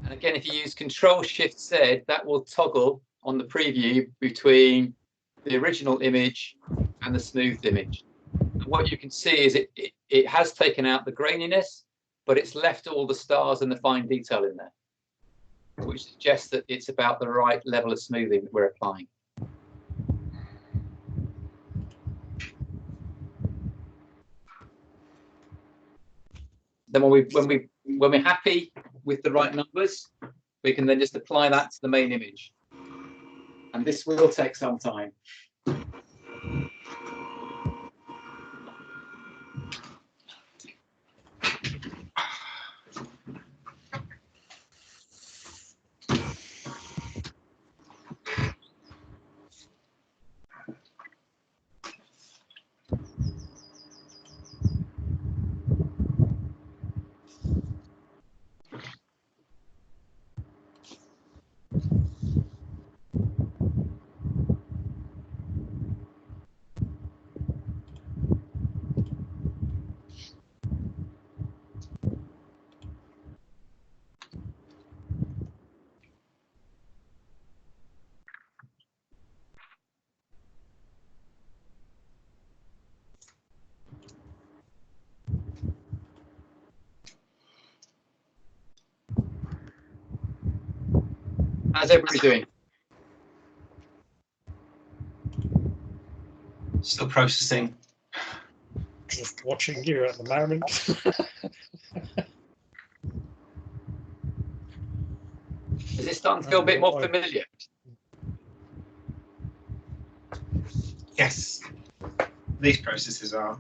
And again, if you use Control-Shift-Z, that will toggle on the preview between the original image and the smoothed image. And what you can see is it has taken out the graininess, but it's left all the stars and the fine detail in there, which suggests that it's about the right level of smoothing that we're applying. Then when we're happy with the right numbers, we can then just apply that to the main image. And this will take some time. How's everybody doing? Still processing. Just watching you at the moment. Is it starting to feel a bit more familiar? Yes, these processes are.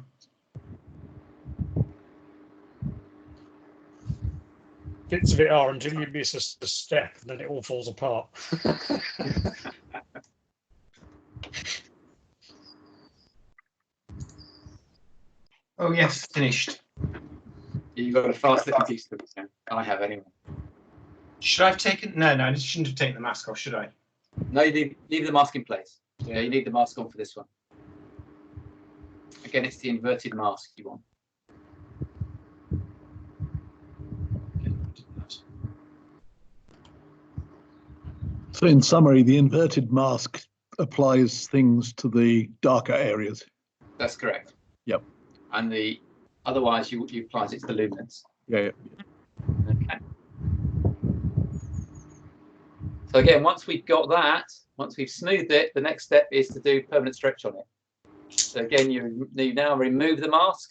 Bits of it are until you miss a step and then it all falls apart. Oh yes, finished. You've got a fast little piece of it. I have anyway. Should I have taken? No, I shouldn't have taken the mask off, should I? No, you leave the mask in place. Yeah, you need the mask on for this one. Again, it's the inverted mask you want. So in summary, the inverted mask applies things to the darker areas. That's correct. Yep. And otherwise you apply it to the luminance. Yeah. Okay. So again, once we've got that, once we've smoothed it, the next step is to do permanent stretch on it. So again, you now remove the mask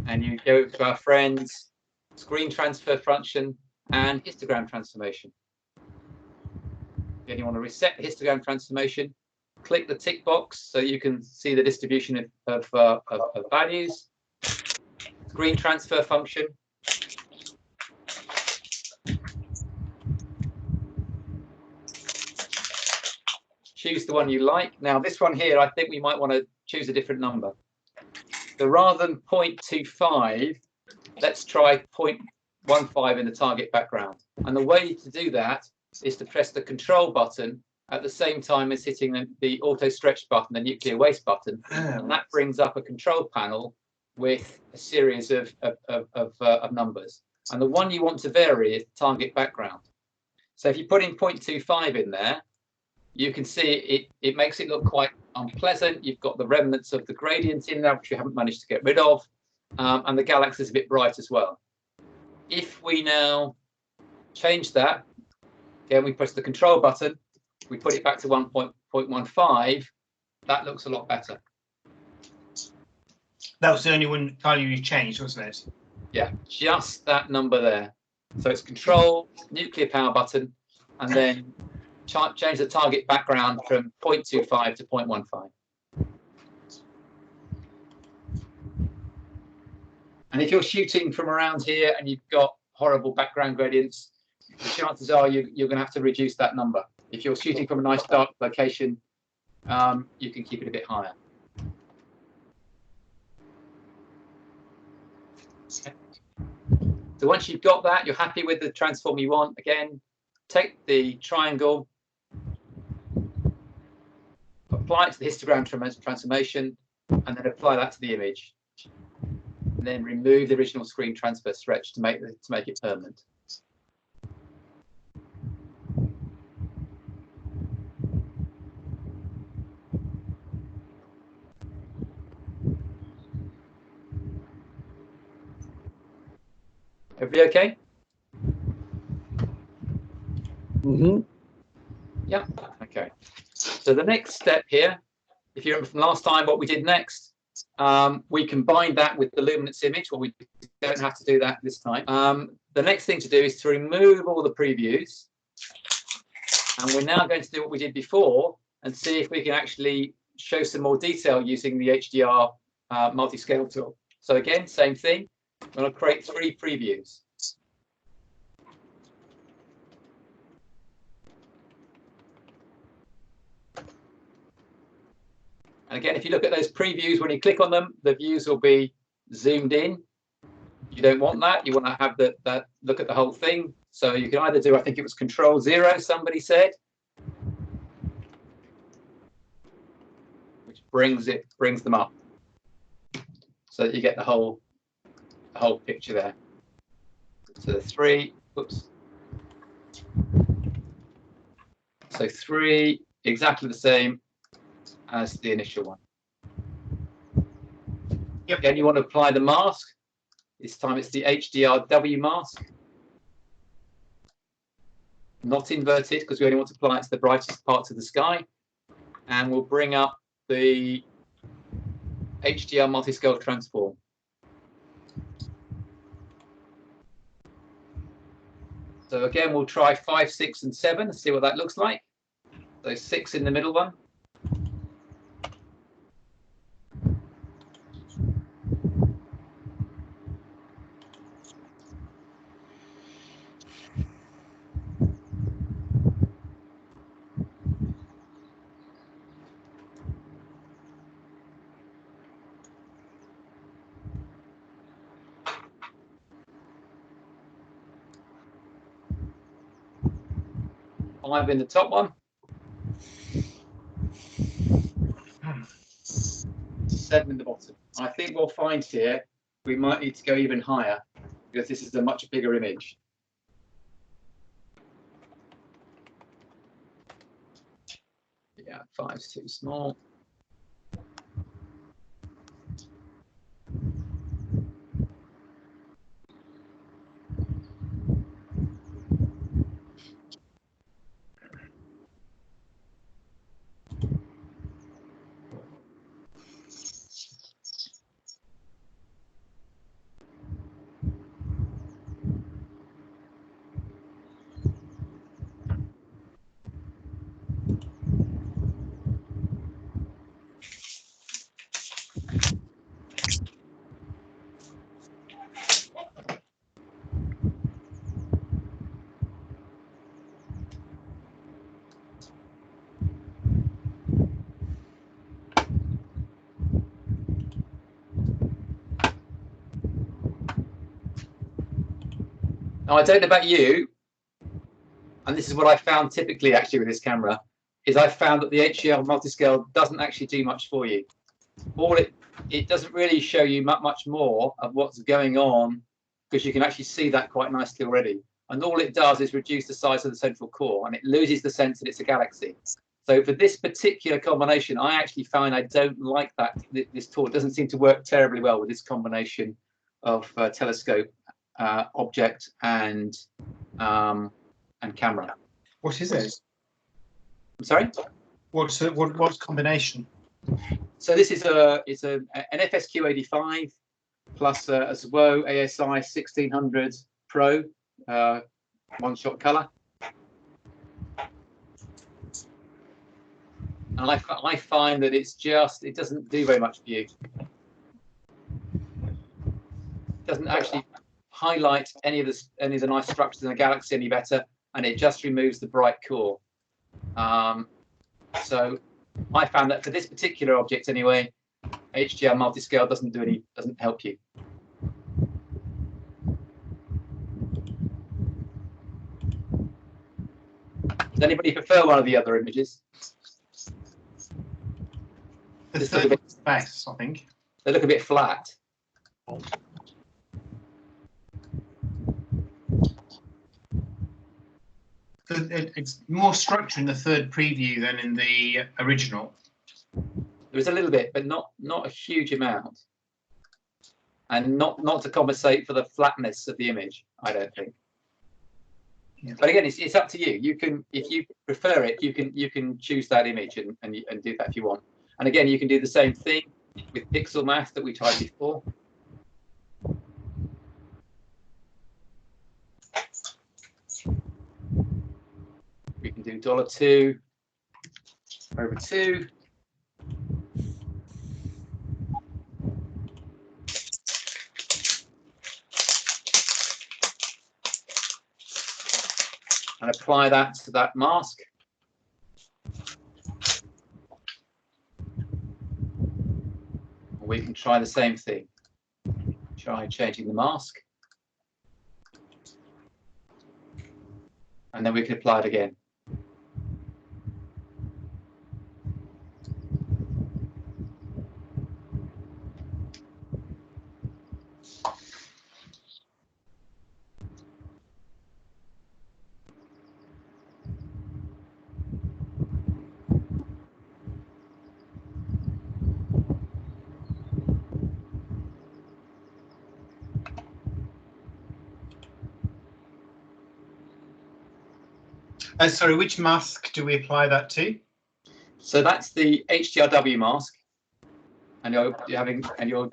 and you go to our friends, screen transfer function and histogram transformation. Again, you want to reset the histogram transformation, click the tick box so you can see the distribution of values, screen transfer function. Choose the one you like. Now this one here, I think we might want to choose a different number. So rather than 0.25, let's try 0.15 in the target background. And the way to do that is to press the control button at the same time as hitting the auto stretch button, the nuclear waste button. And that brings up a control panel with a series of numbers. And the one you want to vary is target background. So if you put in 0.25 in there, you can see it makes it look quite unpleasant. You've got the remnants of the gradient in there, which you haven't managed to get rid of. And the galaxy is a bit bright as well. If we now change that, again, we press the control button, we put it back to 1.15, that looks a lot better. That was the only one value you changed, wasn't it? Yeah, just that number there. So it's control, nuclear power button, and then change the target background from 0.25 to 0.15. And if you're shooting from around here and you've got horrible background gradients, the chances are you're going to have to reduce that number. If you're shooting from a nice dark location, you can keep it a bit higher. Okay. So once you've got that, you're happy with the transform you want, again, take the triangle, apply it to the histogram transformation, and then apply that to the image. And then remove the original screen transfer stretch to make it permanent. Everybody okay? Mm-hmm. Yeah. Okay. So the next step here, if you remember from last time, what we did next, we combined that with the luminance image. Well, we don't have to do that this time. The next thing to do is to remove all the previews. And we're now going to do what we did before and see if we can actually show some more detail using the HDR multi-scale tool. So again, same thing. I'm going to create 3 previews. And again, if you look at those previews, when you click on them, the views will be zoomed in. You don't want that. You want to have that look at the whole thing. So you can either do, I think it was Control-0, somebody said, which brings them up, so that you get the whole picture there. So the 3, oops. So 3 exactly the same as the initial one. Yep. Again, you want to apply the mask. This time it's the HDRW mask. Not inverted, because we only want to apply it to the brightest parts of the sky. And we'll bring up the HDR multi-scale transform. So again, we'll try 5, 6, and 7 and see what that looks like. So 6 in the middle one. Five in the top one. 7 in the bottom. I think we'll find here we might need to go even higher because this is a much bigger image. Yeah, 5's too small. Now, I don't know about you, and this is what I found typically actually with this camera, is I found that the HDR multi-scale doesn't actually do much for you. It doesn't really show you much more of what's going on, because you can actually see that quite nicely already. And all it does is reduce the size of the central core, and it loses the sense that it's a galaxy. So for this particular combination, I actually find I don't like this tool. It doesn't seem to work terribly well with this combination of telescope, object, and camera. What is it? I'm sorry? What's combination? So this is an FSQ85 plus a SWO ASI 1600 Pro one-shot color. And I find that it doesn't do very much for you. doesn't actually highlight any of the nice structures in the galaxy any better, and it just removes the bright core. So I found that for this particular object anyway, HDR multiscale doesn't help you. Does anybody prefer one of the other images? The third one's best, I think. They look a bit flat. It's more structure in the third preview than in the original. There is a little bit, but not a huge amount, and not to compensate for the flatness of the image, I don't think. Yeah. But again, it's up to you. You can, if you prefer it, you can choose that image and do that if you want. And again, you can do the same thing with pixel math that we tried before. We can do $2 over 2. And apply that to that mask. We can try the same thing. Try changing the mask. And then we can apply it again. Sorry, which mask do we apply that to? So that's the HDRW mask, and you're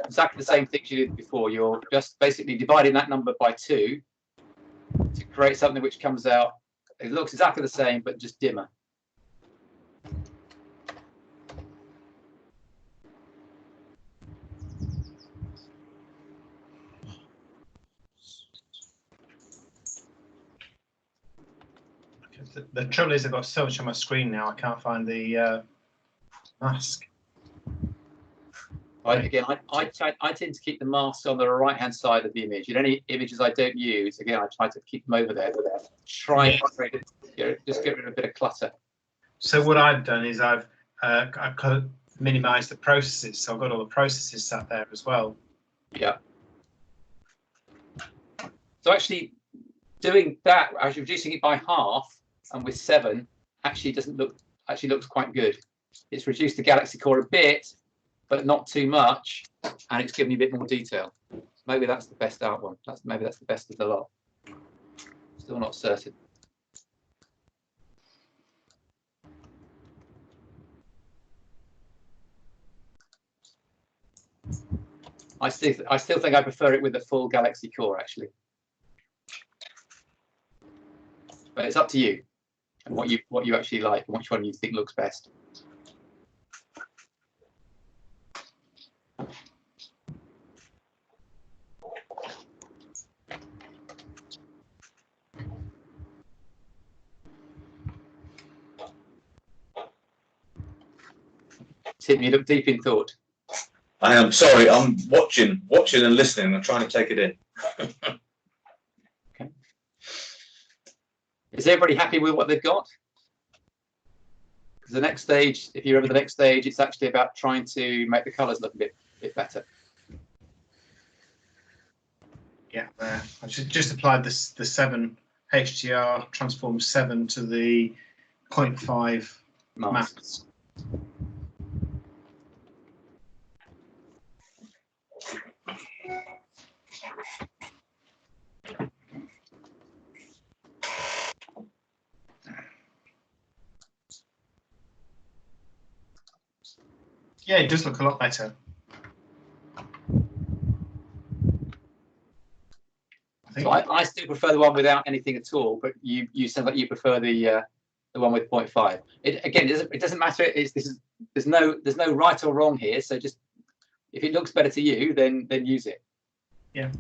exactly the same things you did before. You're just basically dividing that number by 2 to create something which comes out. It looks exactly the same, but just dimmer. The trouble is I've got so much on my screen now, I can't find the mask. I tend to keep the masks on the right-hand side of the image. In any images I don't use, again, I try to keep them over there. Try and just get rid of a bit of clutter. So what I've done is I've minimised the processes, so I've got all the processes sat there as well. Yeah. So actually doing that, actually reducing it by half, and with 7 actually looks quite good. It's reduced the galaxy core a bit, but not too much, and it's given you a bit more detail. Maybe that's the best out one. Maybe that's the best of the lot. Still not certain. I still think I prefer it with the full galaxy core, actually. But it's up to you and what you actually like and which one you think looks best. Tim, you look deep in thought. I am sorry. I'm watching and listening. I'm trying to take it in. Okay. Is everybody happy with what they've got? Because the next stage, if you remember the next stage, it's actually about trying to make the colours look a bit better. Yeah, there. I just applied the 7 HDR transform 7 to the 0.5 masks. Yeah, it does look a lot better. So I still prefer the one without anything at all, but you sound like you prefer the one with 0.5. It doesn't matter. There's no right or wrong here. So just if it looks better to you, then use it. Yeah.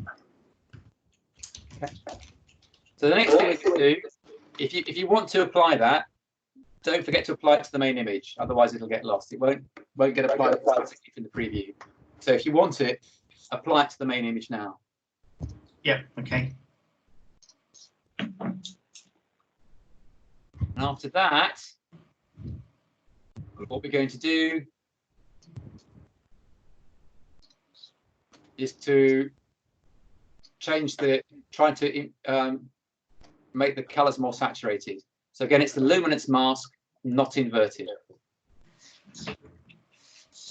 So the next thing to do, if you want to apply that, don't forget to apply it to the main image. Otherwise, it'll get lost. It won't get applied in the preview. So if you want it, apply it to the main image now. Yeah. Okay. And after that, what we're going to do is to try to make the colors more saturated. So again, it's the luminance mask, not inverted.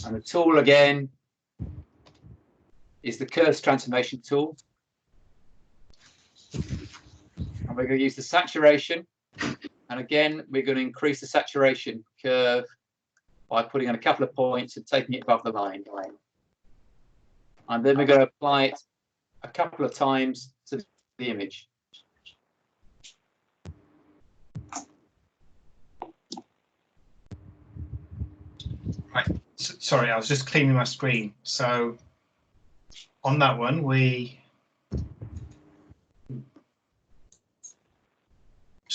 And the tool again is the curves transformation tool. And we're going to use the saturation. And again, we're going to increase the saturation curve by putting in a couple of points and taking it above the line. And then we're going to apply it a couple of times to the image. Right. Sorry, I was just cleaning my screen. So on that one, we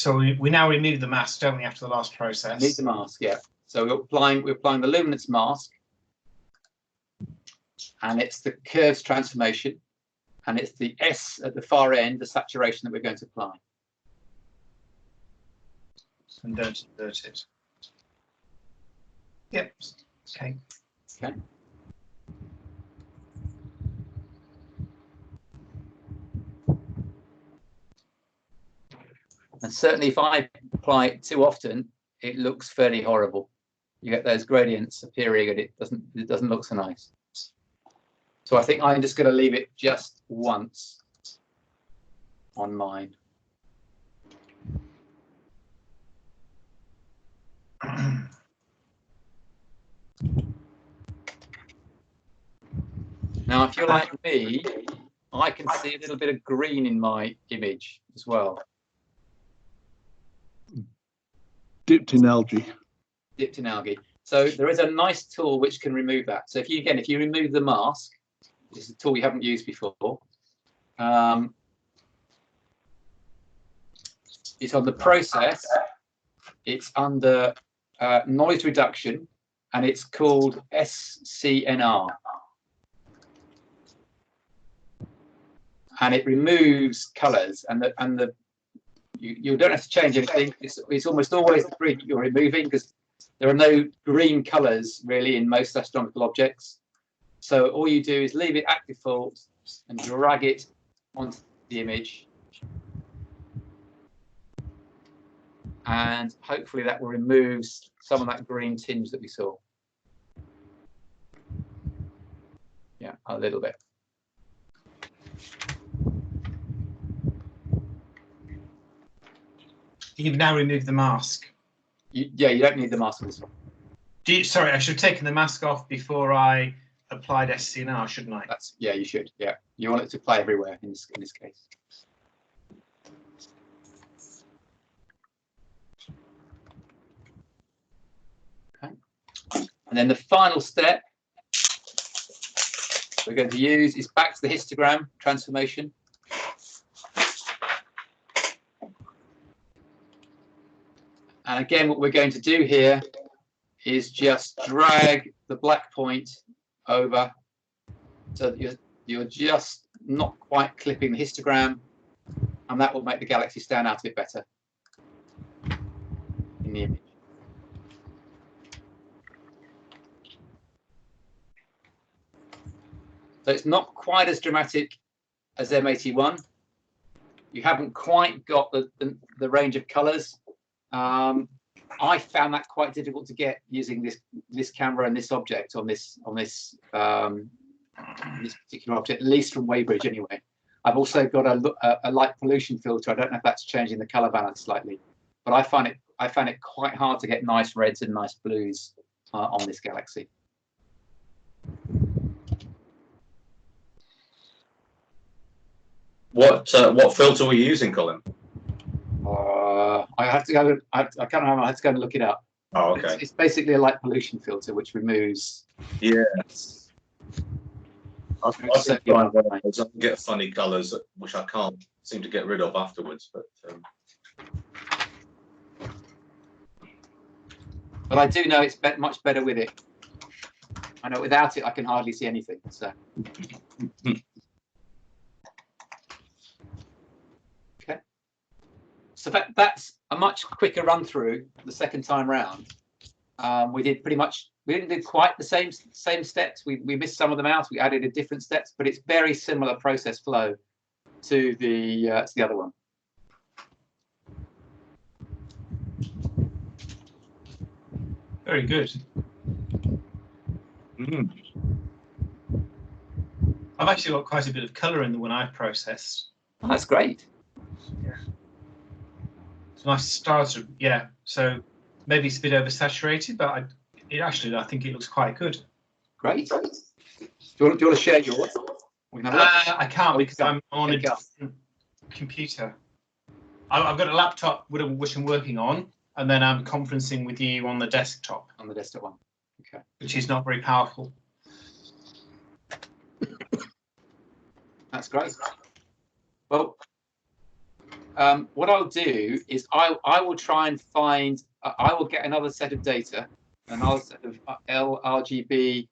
now remove the mask, don't we, after the last process? Remove the mask, yeah. So we're applying the luminance mask, and it's the curves transformation, and it's the S at the far end, the saturation that we're going to apply. And don't invert it. Yep. Okay. Okay. And certainly if I apply it too often, it looks fairly horrible. You get those gradients appearing and it doesn't look so nice. So I think I'm just going to leave it just once on mine. Now, if you're like me, I can see a little bit of green in my image as well. Dipped in algae. Dipped in algae. So there is a nice tool which can remove that. So if you remove the mask, this is a tool you haven't used before. It's on the process. It's under noise reduction, and it's called SCNR. And it removes colors, and you don't have to change anything. It's almost always the green you're removing, because there are no green colors really in most astronomical objects. So all you do is leave it at default and drag it onto the image, and hopefully that will remove some of that green tinge that we saw. Yeah, a little bit. You've now removed the mask. Yeah, you don't need the mask on this one. Sorry, I should have taken the mask off before I applied SCNR, shouldn't I? Yeah, you should. Yeah, you want it to play everywhere in this case. Okay. And then the final step we're going to use is back to the histogram transformation. And again, what we're going to do here is just drag the black point over so that you're just not quite clipping the histogram, and that will make the galaxy stand out a bit better in the image. So it's not quite as dramatic as M81. You haven't quite got the range of colors. I found that quite difficult to get using this camera and this object on this particular object, at least from Weybridge anyway. I've also got a light pollution filter. I don't know if that's changing the color balance slightly, but I found it quite hard to get nice reds and nice blues on this galaxy. What filter were you using, Colin? I have to go. I can't remember. I have to go and look it up. Oh, okay. It's basically a light pollution filter which removes. Yeah. I get funny colours which I can't seem to get rid of afterwards. But I do know it's much better with it. I know without it, I can hardly see anything. So. Okay. So that's a much quicker run through the second time round. We did pretty much. We didn't do quite the same steps. We missed some of them out. We added a different steps, but it's very similar process flow to the other one. Very good. I've actually got quite a bit of colour in the one I've processed. Oh, that's great. Yeah. It's a nice starter. Yeah. So maybe it's a bit oversaturated, but I think it looks quite good. Great. Do you want to share yours? I can't because I'm on a different computer. I've got a laptop which I'm working on, and then I'm conferencing with you on the desktop. On the desktop one. Okay. Which is not very powerful. That's great. Well, what I'll do is I will try and find. I will get another set of data, another set of LRGB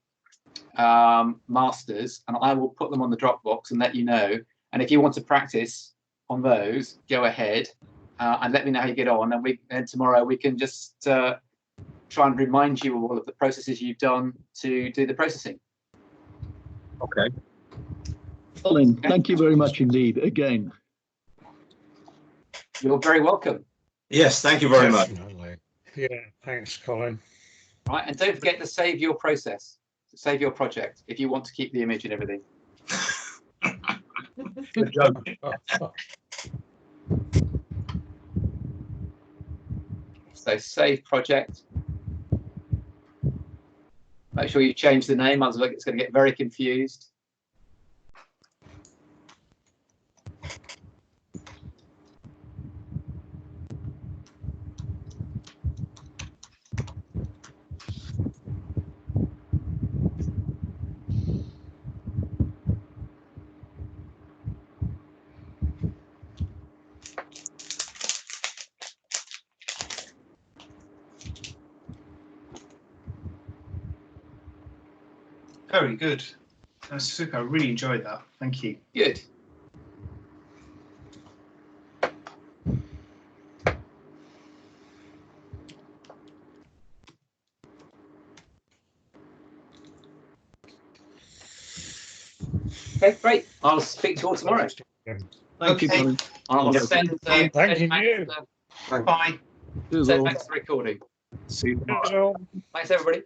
masters, and I will put them on the Dropbox and let you know. And if you want to practice on those, go ahead and let me know how you get on. And tomorrow we can just try and remind you of all of the processes you've done to do the processing. Okay. Colin, thank you very much indeed. Again. You're very welcome. Yes, thank you very much. Yeah, thanks, Colin. Right, and don't forget to save your process, save your project if you want to keep the image and everything. Good joke. So save project. Make sure you change the name, otherwise it's going to get very confused. Very good. That's super. I really enjoyed that. Thank you. Good. Okay, great. I'll speak to you all tomorrow. Thank you, Colin. I'll send Thank you. Bye. Cheers send all. back the recording. See you tomorrow. Thanks, everybody.